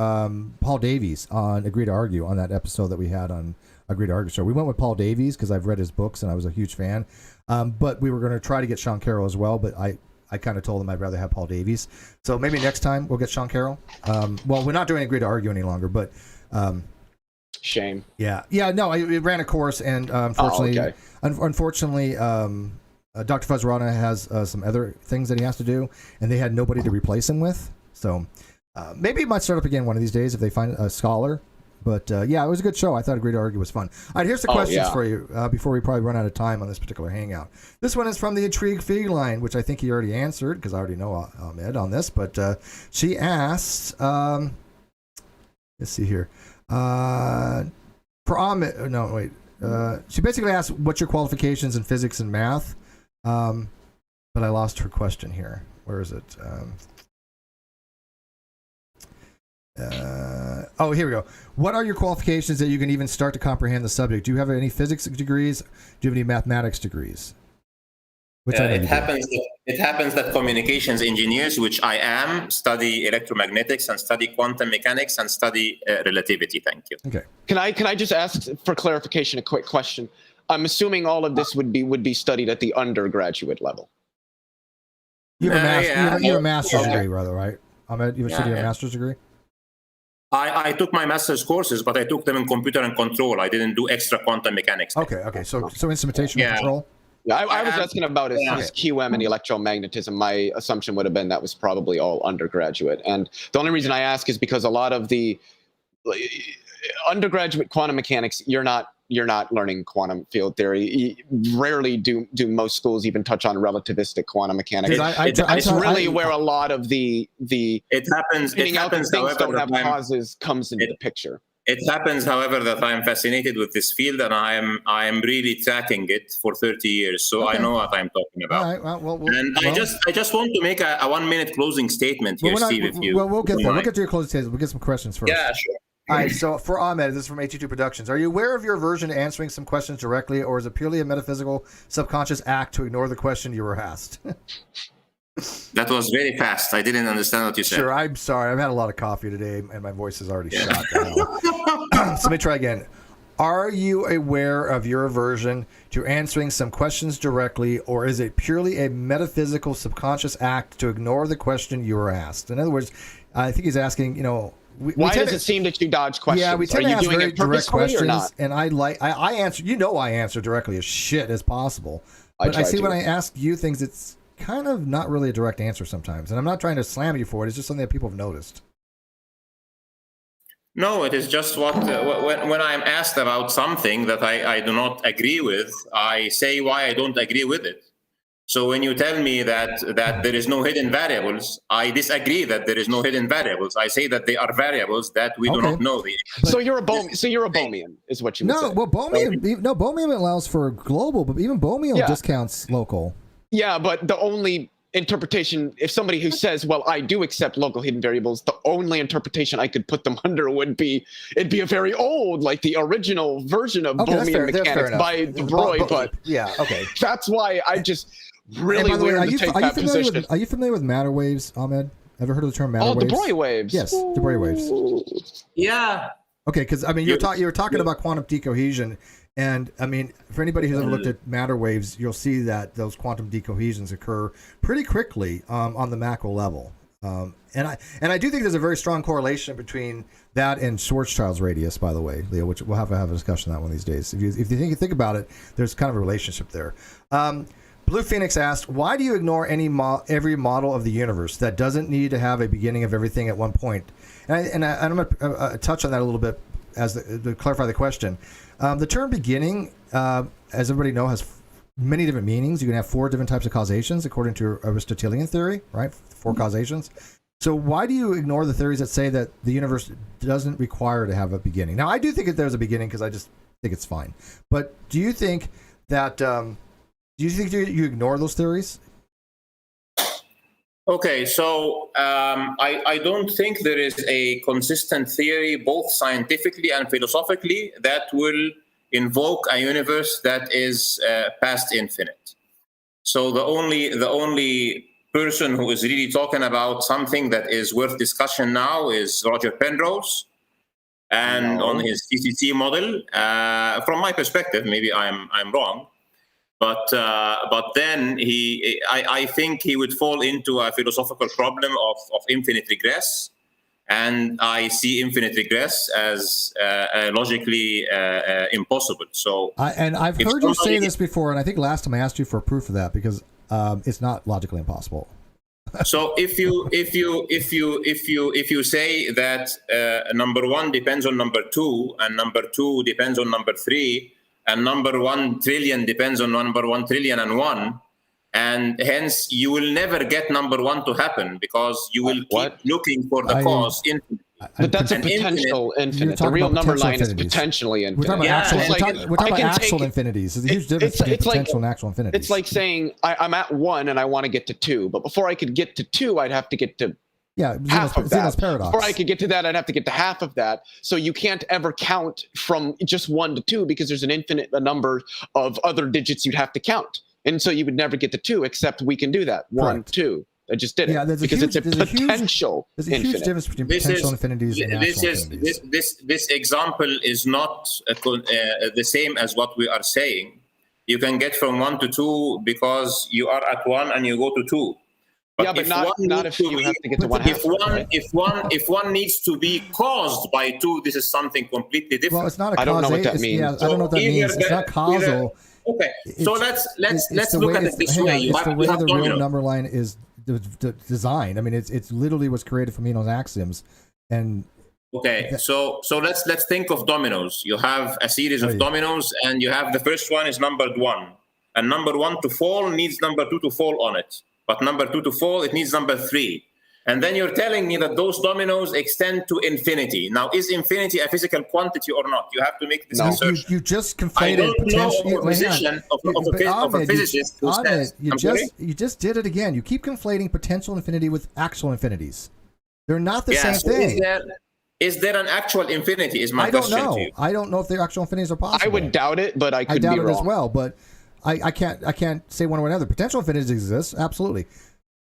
Paul Davies on Agree to Argue, on that episode that we had on Agree to Argue show. We went with Paul Davies because I've read his books and I was a huge fan. But we were going to try to get Sean Carroll as well, but I kind of told him I'd rather have Paul Davies. So maybe next time we'll get Sean Carroll. Well, we're not doing Agree to Argue any longer, but... shame. Yeah, no, it ran a course, and unfortunately, Dr. Fuzzrana has some other things that he has to do, and they had nobody to replace him with. So maybe it might start up again one of these days if they find a scholar. But yeah, it was a good show. I thought Agree to Argue was fun. All right, here's the questions for you before we probably run out of time on this particular hangout. This one is from the Intrigue Feline, which I think he already answered because I already know Ahmed on this. But she asked, let's see here. For Ahmed, no, wait. She basically asked, what's your qualifications in physics and math? But I lost her question here. Where is it? Here we go. What are your qualifications that you can even start to comprehend the subject? Do you have any physics degrees? Do you have any mathematics degrees? It happens that communications engineers, which I am, study electromagnetics and study quantum mechanics and study relativity. Thank you. Okay. Can I just ask for clarification a quick question? I'm assuming all of this would be studied at the undergraduate level. You have a master's degree, brother, right? Ahmed, you have studied a master's degree? I took my master's courses, but I took them in computer and control. I didn't do extra quantum mechanics. Okay. So instrumentation and control? Yeah, I was asking about his QM and electromagnetism. My assumption would have been that was probably all undergraduate. And the only reason I ask is because a lot of the undergraduate quantum mechanics, you're not learning quantum field theory. Rarely do most schools even touch on relativistic quantum mechanics. It's really where a lot of the it happens. Things don't have causes comes into the picture. It happens, however, that I'm fascinated with this field, and I am really tracking it for 30 years, so I know what I'm talking about. All right, I just want to make a 1 minute closing statement here, Steve. If you we'll get there. We'll get to your closing statement. We'll get some questions first. Yeah, sure. All right, so for Ahmed, this is from 82 Productions. Are you aware of your aversion to answering some questions directly, or is it purely a metaphysical subconscious act to ignore the question you were asked? That was very fast. I didn't understand what you said. Sure, I'm sorry. I've had a lot of coffee today, and my voice is already shot down. So let me try again. Are you aware of your aversion to answering some questions directly, or is it purely a metaphysical subconscious act to ignore the question you were asked? In other words, I think he's asking, why does it seem that you dodge questions? Yeah, we tend to ask very direct questions, or not? and I answer. I answer directly as shit as possible. But I see when I ask you things, it's kind of not really a direct answer sometimes, and I'm not trying to slam you for it. It's just something that people have noticed. No, it is just when I'm asked about something that I do not agree with, I say why I don't agree with it. So when you tell me that there is no hidden variables, I disagree that there is no hidden variables. I say that they are variables that we do not know. So you're a Bohmian, is what you would say. No, well, Bohmian allows for global, but even Bohmian discounts local. Yeah, but the only interpretation, if somebody who says, well, I do accept local hidden variables, the only interpretation I could put them under would be, it'd be a very old, like the original version of Bohmian mechanics by De Broglie, but yeah, okay. That's why I just really weird to take that position. Are you familiar with matter waves, Ahmed? Ever heard of the term matter waves? De Broglie waves. Yes, De Broglie waves. Yeah. Okay, because I mean, you were talking about quantum decohesion, and I mean, for anybody who's ever looked at matter waves, you'll see that those quantum decohesions occur pretty quickly on the macro level. And I do think there's a very strong correlation between that and Schwarzschild's radius, by the way, Leo, which we'll have to have a discussion on that one of these days. If you think about it, there's kind of a relationship there. Blue Phoenix asked, why do you ignore every model of the universe that doesn't need to have a beginning of everything at one point? And I'm going to touch on that a little bit to clarify the question. The term beginning, as everybody knows, has many different meanings. You can have 4 different types of causations according to Aristotelian theory, right? 4 causations. So why do you ignore the theories that say that the universe doesn't require to have a beginning? Now, I do think that there's a beginning because I just think it's fine. But do you think that... you ignore those theories? Okay, so I don't think there is a consistent theory, both scientifically and philosophically, that will invoke a universe that is past infinite. So the only person who is really talking about something that is worth discussion now is Roger Penrose, and on his TCT model. From my perspective, maybe I'm wrong. But then I think he would fall into a philosophical problem of infinite regress, and I see infinite regress as logically impossible. So, and I've heard you say this before, and I think last time I asked you for proof of that because it's not logically impossible. So if you say that number 1 depends on number 2, and number 2 depends on number 3. And number 1 trillion depends on number 1 trillion and 1, and hence you will never get number 1 to happen because you will keep looking for the cause infinitely. But that's a potential infinite. The real number line is potentially infinite. We're talking about actual infinities. There's a huge difference between potential and actual infinities. It's like saying I'm at 1 and I want to get to 2, but before I could get to 2, I'd have to get to half of that. Paradox. Before I could get to that, I'd have to get to half of that. So you can't ever count from just 1 to 2 because there's an infinite number of other digits you'd have to count. And so you would never get to 2, except we can do that. 1, 2. I just did it because it's a potential infinite. There's a huge difference between potential infinities and actual infinities. This example is not the same as what we are saying. You can get from 1 to 2 because you are at 1 and you go to 2. But not if you have to get to 1/2. If one needs to be caused by 2, this is something completely different. Well, it's not a I don't know what that means. I don't know what that means. It's not causal. Okay, so let's look at it this way. You It's the have way the real dominoes. number line is designed. I mean, it's literally what's created from Eno's axioms, and Okay, so let's think of dominoes. You have a series of dominoes, and you have the first one is numbered 1, and number 1 to fall needs number 2 to fall on it, but number 2 to fall it needs number 3, and then you're telling me that those dominoes extend to infinity. Now, is infinity a physical quantity or not? You have to make this assertion. You just I conflated don't know potential. of a position of a physicist who says. You just did it again. You keep conflating potential infinity with actual infinities. They're not the same thing. Is there an actual infinity? Is my question to you. I don't know if the actual infinities are possible. I would doubt it, but I could doubt be it wrong. as well. But I can't say one way or another. Potential infinities exist, absolutely,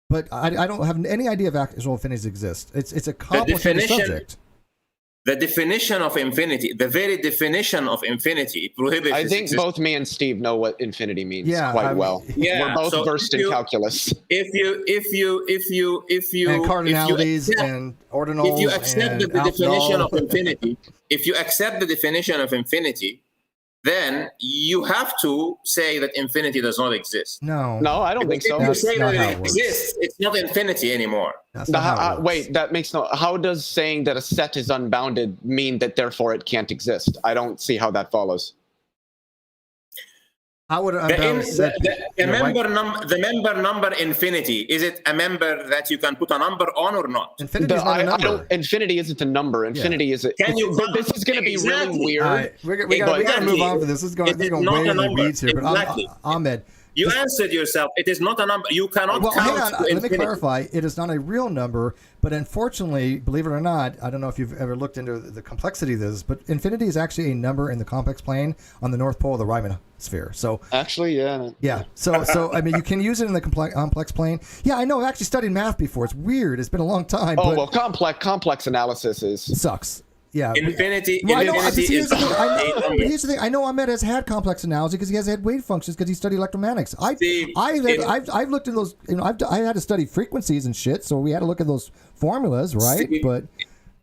but I don't have any idea if actual infinities exist. It's a complicated subject. The definition of infinity, the very definition of infinity, prohibits. I think both me and Steve know what infinity means quite well. Yeah, we're both versed in calculus. If you and cardinalities and ordinals. If you accept the definition of infinity, then you have to say that infinity does not exist. No, I don't think so. If you say that it exists, it's not infinity anymore. Wait, that makes no. How does saying that a set is unbounded mean that therefore it can't exist? I don't see how that follows. How would the member number infinity, is it a member that you can put a number on or not? Infinity is not a number. Infinity isn't a number. Infinity is. This is going to be really weird. We got to move on for this. This is going way into the weeds here. Exactly. But Ahmed, you answered yourself. It is not a number. You cannot count. Hang on. Let me clarify. It is not a real number, but unfortunately, believe it or not, I don't know if you've ever looked into the complexity of this, but infinity is actually a number in the complex plane on the north pole of the Riemann sphere. So actually, yeah. So I mean, you can use it in the complex plane. Yeah, I know. I've actually studied math before. It's weird. It's been a long time. Oh, well, complex analysis sucks. Yeah, infinity. Well, here's the thing. I know Ahmed has had complex analogy because he has had wave functions because he studied electromagnetics. I've looked at those. I had to study frequencies and shit, so we had to look at those formulas, right? But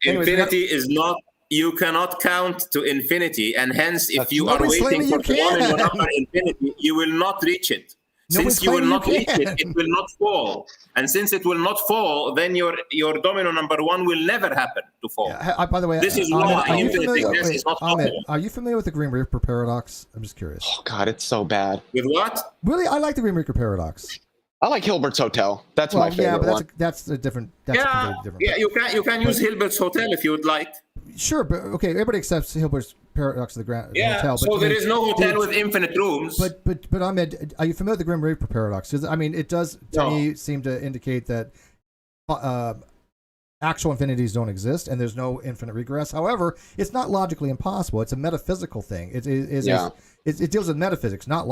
infinity is not. You cannot count to infinity, and hence, if you are waiting for one and number infinity, you will not reach it. Since you will not reach it, it will not fall. And since it will not fall, then your domino number 1 will never happen to fall. By the way, this is why infinite thickness is not Ahmed, possible. are you familiar with the Green Reaper paradox? I'm just curious. Oh God, it's so bad. With what? Really, I like the Green Reaper paradox. I like Hilbert's Hotel. That's my favorite. Yeah, but one. that's a different. You can use Hilbert's Hotel if you would like. Sure, but okay, everybody accepts Hilbert's paradox of the hotel. But so there is no hotel with infinite rooms. But Ahmed, are you familiar with the Grim Reaper paradox? Because I mean, it does to me seem to indicate that actual infinities don't exist and there's no infinite regress. However, it's not logically impossible. It's a metaphysical thing. It deals with metaphysics, not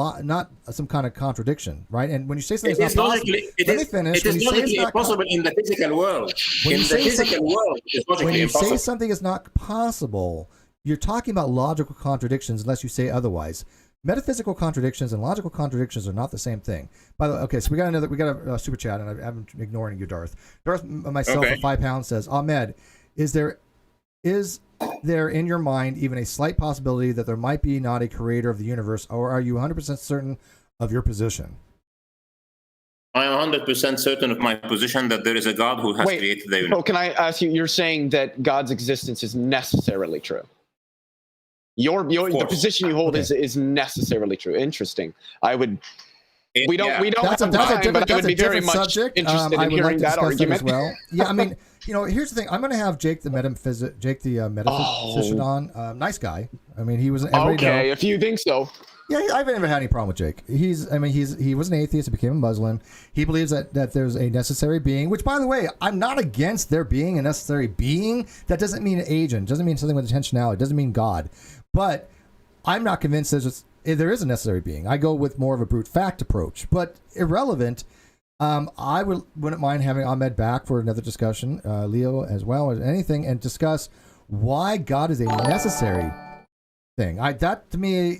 some kind of contradiction, right? And when you say something's not possible, let me finish. It is logically impossible in the physical world. In the physical world, it is logically impossible. When you say something is not possible, you're talking about logical contradictions unless you say otherwise. Metaphysical contradictions and logical contradictions are not the same thing. By the way, okay, so we got a super chat, and I'm ignoring you, Darth. Darth, myself, for £5 says, Ahmed, is there in your mind even a slight possibility that there might be not a creator of the universe, or are you 100% certain of your position? I am 100% certain of my position that there is a God who has created the universe. Oh, can I ask you? You're saying that God's existence is necessarily true. The position you hold is necessarily true. Interesting. We don't have time, but I would be very much interested in hearing that argument as well. Yeah, I mean, here's the thing. I'm going to have Jake the metaphysician on. Nice guy. I mean, he was okay. If you think so. Yeah, I've never had any problem with Jake. He was an atheist. He became a Muslim. He believes that there's a necessary being, which, by the way, I'm not against there being a necessary being. That doesn't mean an agent. Doesn't mean something with intentionality. Doesn't mean God. But I'm not convinced there is a necessary being. I go with more of a brute fact approach. But irrelevant, I wouldn't mind having Ahmed back for another discussion, Leo as well, or anything, and discuss why God is a necessary thing. That to me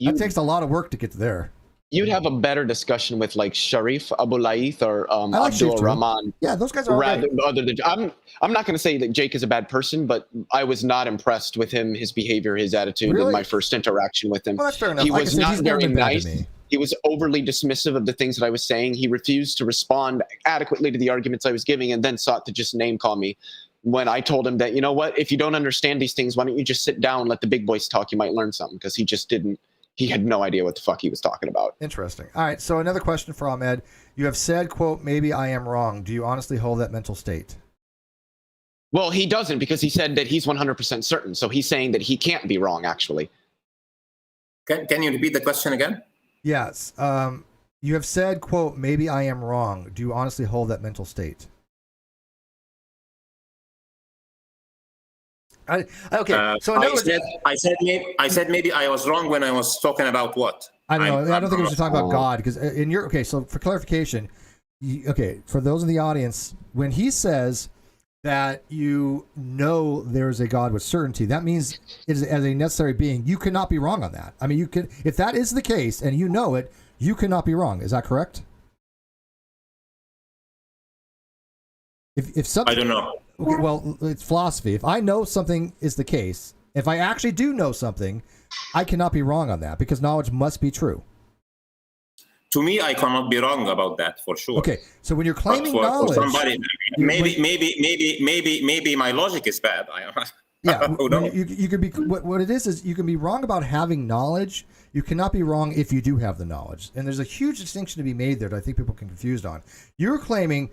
that takes a lot of work to get to there. You'd have a better discussion with like Sharif Abu Laith or I like Sharif Abdul too. Rahman. Yeah, those guys are Rather, great. other than I'm not going to say that Jake is a bad person, but I was not impressed with him, his behavior, his attitude Really? in my first interaction with him. Well, that's fair enough. He Like I was said, not he's never very been bad to nice. me. He was overly dismissive of the things that I was saying. He refused to respond adequately to the arguments I was giving, and then sought to just name call me. When I told him that, you know what, if you don't understand these things, why don't you just sit down, let the big boys talk? You might learn something, because he just didn't. He had no idea what the fuck he was talking about. Interesting. All right. So another question for Ahmed. You have said, quote, maybe I am wrong. Do you honestly hold that mental state? Well, he doesn't, because he said that he's 100% certain. So he's saying that he can't be wrong, actually. Can you repeat the question again? Yes. You have said, quote, maybe I am wrong. Do you honestly hold that mental state? Okay. So I said maybe I was wrong when I was talking about what? I don't know. I don't think we should talk about God, because in your okay. So for clarification, for those in the audience, when he says that you know there is a God with certainty, that means as a necessary being, you cannot be wrong on that. I mean, you can, if that is the case and you know it, you cannot be wrong. Is that correct? If something, I don't know. Okay, well, it's philosophy. If I know something is the case, if I actually do know something, I cannot be wrong on that, because knowledge must be true. To me, I cannot be wrong about that for sure. Okay, so when you're claiming knowledge, for somebody, maybe my logic is bad. Yeah, you could be. What it is you can be wrong about having knowledge. You cannot be wrong if you do have the knowledge, and there's a huge distinction to be made there that I think people get confused on. You're claiming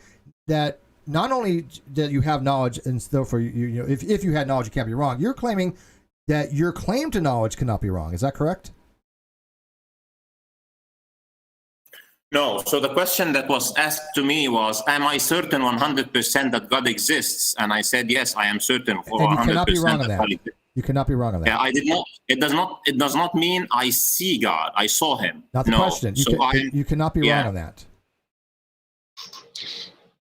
that not only that you have knowledge, and therefore you know if you had knowledge you can't be wrong. You're claiming that your claim to knowledge cannot be wrong. Is that correct? No. So the question that was asked to me was, am I certain 100% that God exists? And I said, yes, I am certain for 100%. And you cannot be wrong on that. You cannot be wrong on that. Yeah, I did not. It does not mean I see God. I saw him. Not the question. You cannot be wrong on that.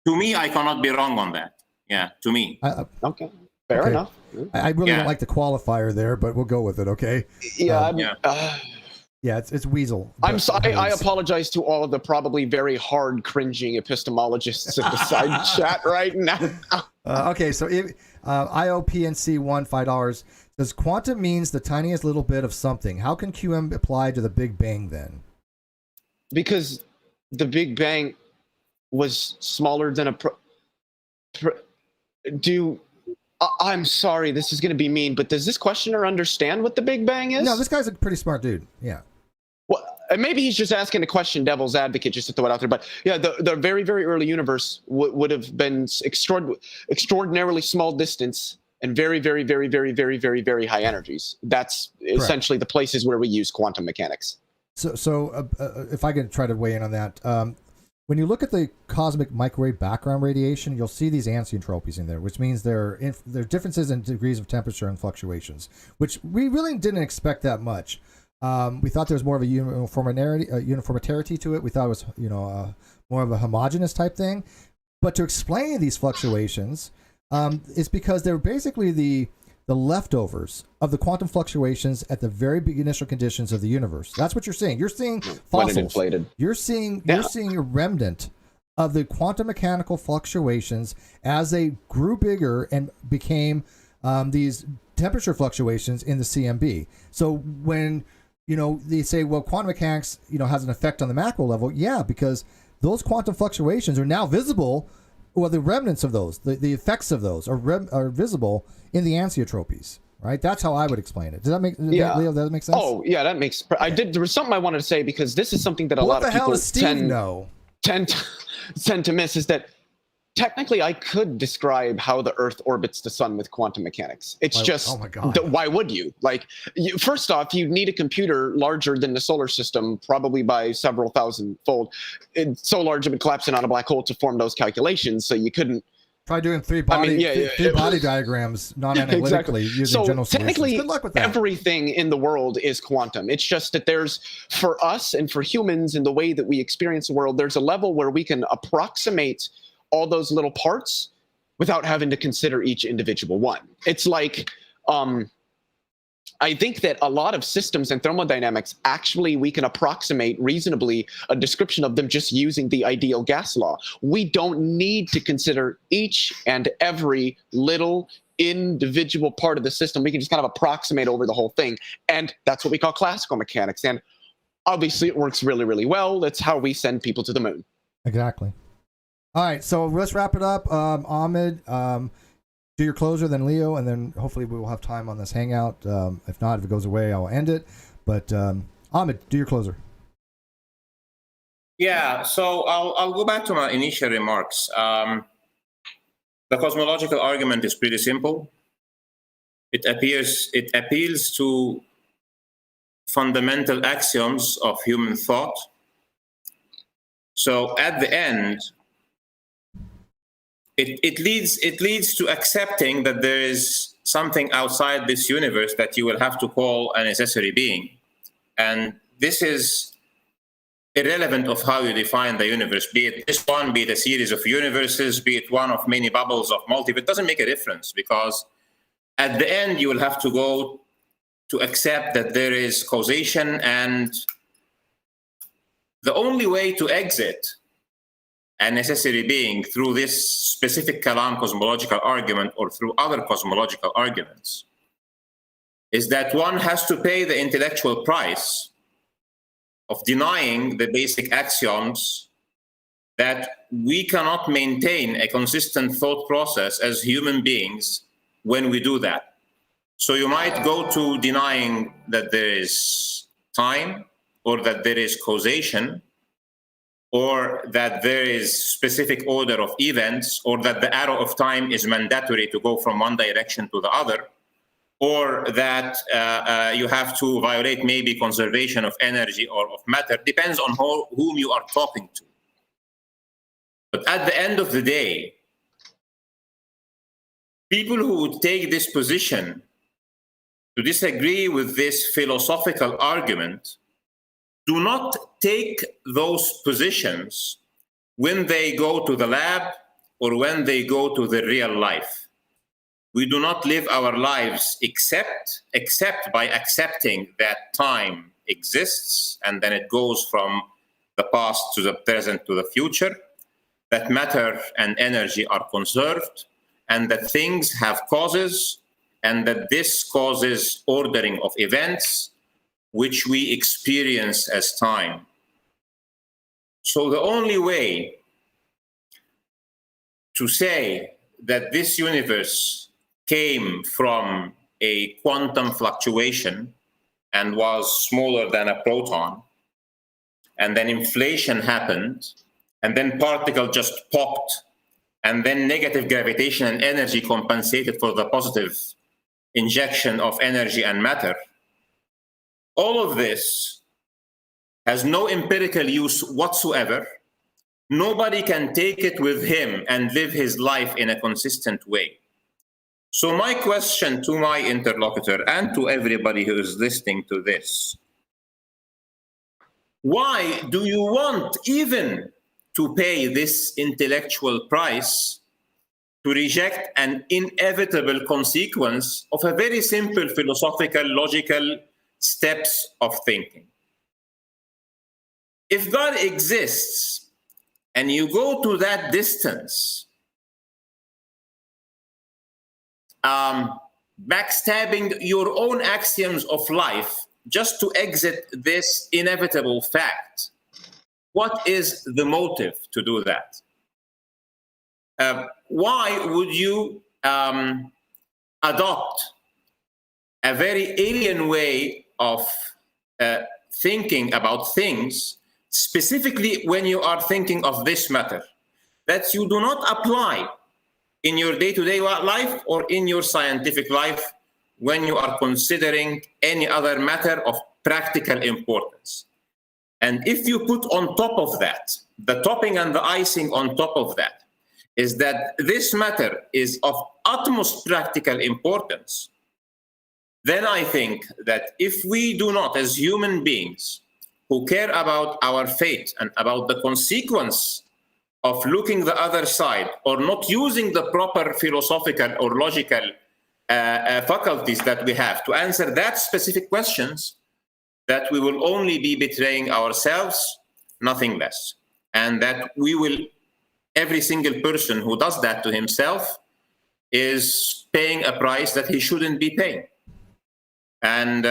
To me, I cannot be wrong on that. Yeah, to me. Okay. Fair enough. I really don't like the qualifier there, but we'll go with it, okay? Yeah, it's weasel. I'm sorry. I apologize to all of the probably very hard cringing epistemologists in the side chat right now. Okay, so IOPNC1 $5 says quantum means the tiniest little bit of something. How can QM apply to the Big Bang then? Because the Big Bang was smaller than I'm sorry, this is going to be mean, but does this questioner understand what the Big Bang is? No, this guy's a pretty smart dude. Yeah. Well, maybe he's just asking a question, devil's advocate, just to throw it out there. But yeah, the very, very early universe would have been extraordinarily small distance and very, very, very, very, very, very, very high energies. That's essentially the places where we use quantum mechanics. So if I can try to weigh in on that, when you look at the cosmic microwave background radiation, you'll see these anisotropes in there, which means there are differences in degrees of temperature and fluctuations, which we really didn't expect that much. We thought there was more of a uniformity to it. We thought it was, more of a homogeneous type thing. But to explain these fluctuations, is because they're basically the leftovers of the quantum fluctuations at the very big initial conditions of the universe. That's what you're seeing. You're seeing fossils. You're seeing a remnant of the quantum mechanical fluctuations as they grew bigger and became these temperature fluctuations in the CMB. So when they say, well, quantum mechanics has an effect on the macro level, because those quantum fluctuations are now visible, or the remnants of those, the effects of those are visible in the anisotropies, right? That's how I would explain it. Does that make Leo? Does that make sense? Oh yeah, that makes. There was something I wanted to say, because this is something that a lot of people tend to miss, is that technically I could describe how the Earth orbits the sun with quantum mechanics. It's oh my God. Why would you? First off, you need a computer larger than the solar system, probably by several thousand-fold. It's so large it would collapse in on a black hole to form those calculations, so you couldn't. Try doing three body diagrams non-analytically using general solutions. Technically, good luck with that. Everything in the world is quantum. It's just that there's, for us and for humans in the way that we experience the world, there's a level where we can approximate all those little parts without having to consider each individual one. It's like I think that a lot of systems in thermodynamics, actually, we can approximate reasonably a description of them just using the ideal gas law. We don't need to consider each and every little individual part of the system. We can just kind of approximate over the whole thing. And that's what we call classical mechanics. And obviously it works really, really well. That's how we send people to the moon. Exactly. All right, so let's wrap it up. Ahmed, do your closer, then Leo, and then hopefully we will have time on this hangout. If not, if it goes away, I'll end it. But Ahmed, do your closer. Yeah, so I'll go back to my initial remarks. The cosmological argument is pretty simple. It appeals to fundamental axioms of human thought. So at the end, it leads to accepting that there is something outside this universe that you will have to call a necessary being. And this is irrelevant of how you define the universe, be it this one, be it a series of universes, be it one of many bubbles of multiverse. It doesn't make a difference, because at the end you will have to go to accept that there is causation, and the only way to exit a necessary being through this specific Kalam cosmological argument or through other cosmological arguments is that one has to pay the intellectual price of denying the basic axioms that we cannot maintain a consistent thought process as human beings when we do that. So you might go to denying that there is time, or that there is causation, or that there is specific order of events, or that the arrow of time is mandatory to go from one direction to the other, or that you have to violate maybe conservation of energy or of matter. Depends on whom you are talking to. But at the end of the day, people who would take this position to disagree with this philosophical argument do not take those positions when they go to the lab or when they go to the real life. We do not live our lives except by accepting that time exists, and then it goes from the past to the present to the future, that matter and energy are conserved, and that things have causes, and that this causes ordering of events, which we experience as time. So the only way to say that this universe came from a quantum fluctuation and was smaller than a proton, and then inflation happened, and then particle just popped, and then negative gravitation and energy compensated for the positive injection of energy and matter. All of this has no empirical use whatsoever. Nobody can take it with him and live his life in a consistent way. So my question to my interlocutor and to everybody who is listening to this: why do you want even to pay this intellectual price to reject an inevitable consequence of a very simple philosophical, logical steps of thinking? If God exists and you go to that distance, backstabbing your own axioms of life just to exit this inevitable fact, what is the motive to do that? Why would you adopt a very alien way of thinking about things, specifically when you are thinking of this matter, that you do not apply in your day-to-day life or in your scientific life when you are considering any other matter of practical importance? And if you put on top of that, the topping and the icing on top of that, is that this matter is of utmost practical importance, then I think that if we do not, as human beings who care about our fate and about the consequence of looking the other side or not using the proper philosophical or logical faculties that we have to answer that specific questions, that we will only be betraying ourselves, nothing less. And that every single person who does that to himself is paying a price that he shouldn't be paying. And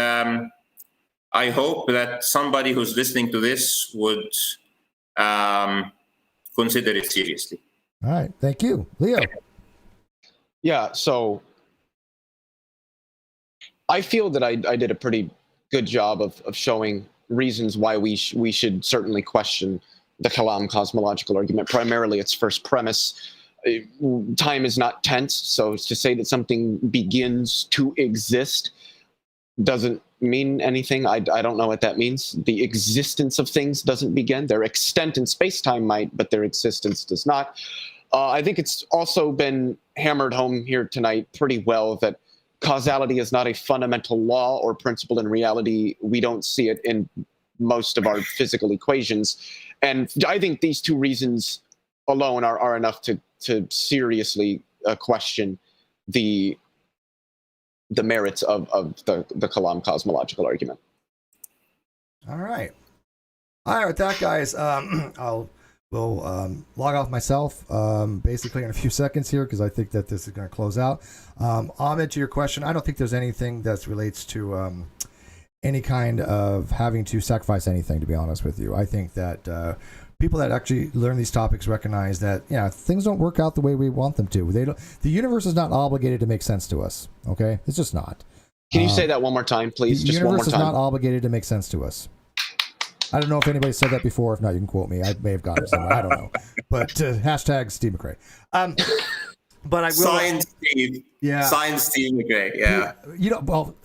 I hope that somebody who's listening to this would consider it seriously. All right. Thank you. Leo. Yeah, so I feel that I did a pretty good job of showing reasons why we should certainly question the Kalam cosmological argument. Primarily, its first premise. Time is not tense, so to say that something begins to exist doesn't mean anything. I don't know what that means. The existence of things doesn't begin. Their extent in space-time might, but their existence does not. I think it's also been hammered home here tonight pretty well that causality is not a fundamental law or principle in reality. We don't see it in most of our physical equations. And I think these two reasons alone are enough to seriously question the merits of the Kalam cosmological argument. All right. With that, guys, we'll log off myself basically in a few seconds here because I think that this is going to close out. Ahmed, to your question, I don't think there's anything that relates to any kind of having to sacrifice anything, to be honest with you. I think that people that actually learn these topics recognize that things don't work out the way we want them to. The universe is not obligated to make sense to us. Okay, it's just not. Can you say that one more time, please? The Just one more universe is time. not obligated to make sense to us. I don't know if anybody said that before. If not, you can quote me. I may have gotten it somewhere. I don't know. But hashtag Steve McRae. But I will. Science Steve. Yeah. Science Steve McRae. Yeah. Well,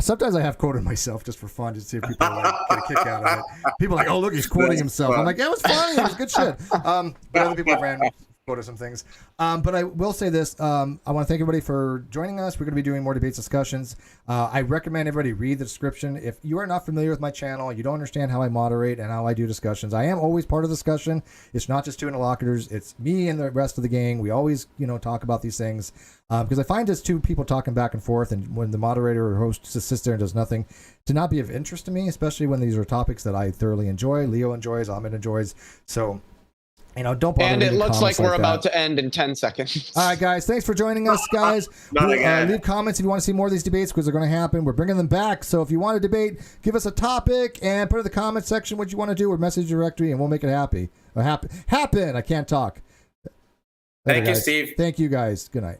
sometimes I have quoted myself just for fun to see if people get a kick out of it. People are like, oh, look, he's quoting himself. I'm like, it was funny. It was good shit. But other people have random quoted some things. But I will say this. I want to thank everybody for joining us. We're going to be doing more debates discussions. I recommend everybody read the description. If you are not familiar with my channel, you don't understand how I moderate and how I do discussions, I am always part of the discussion. It's not just two interlocutors. It's me and the rest of the gang. We always, talk about these things because I find it's two people talking back and forth, and when the moderator or host just sits there and does nothing, to not be of interest to me, especially when these are topics that I thoroughly enjoy. Leo enjoys, Ahmed enjoys. So don't bother. And it looks like we're that. about to end in 10 seconds. All right, guys. Thanks for joining us, guys. Leave comments if you want to see more of these debates because they're going to happen. We're bringing them back. So if you want to debate, give us a topic and put in the comment section what you want to do or message directory, and we'll make it happen. I can't talk. Thank you, Steve. Thank you, guys. Good night.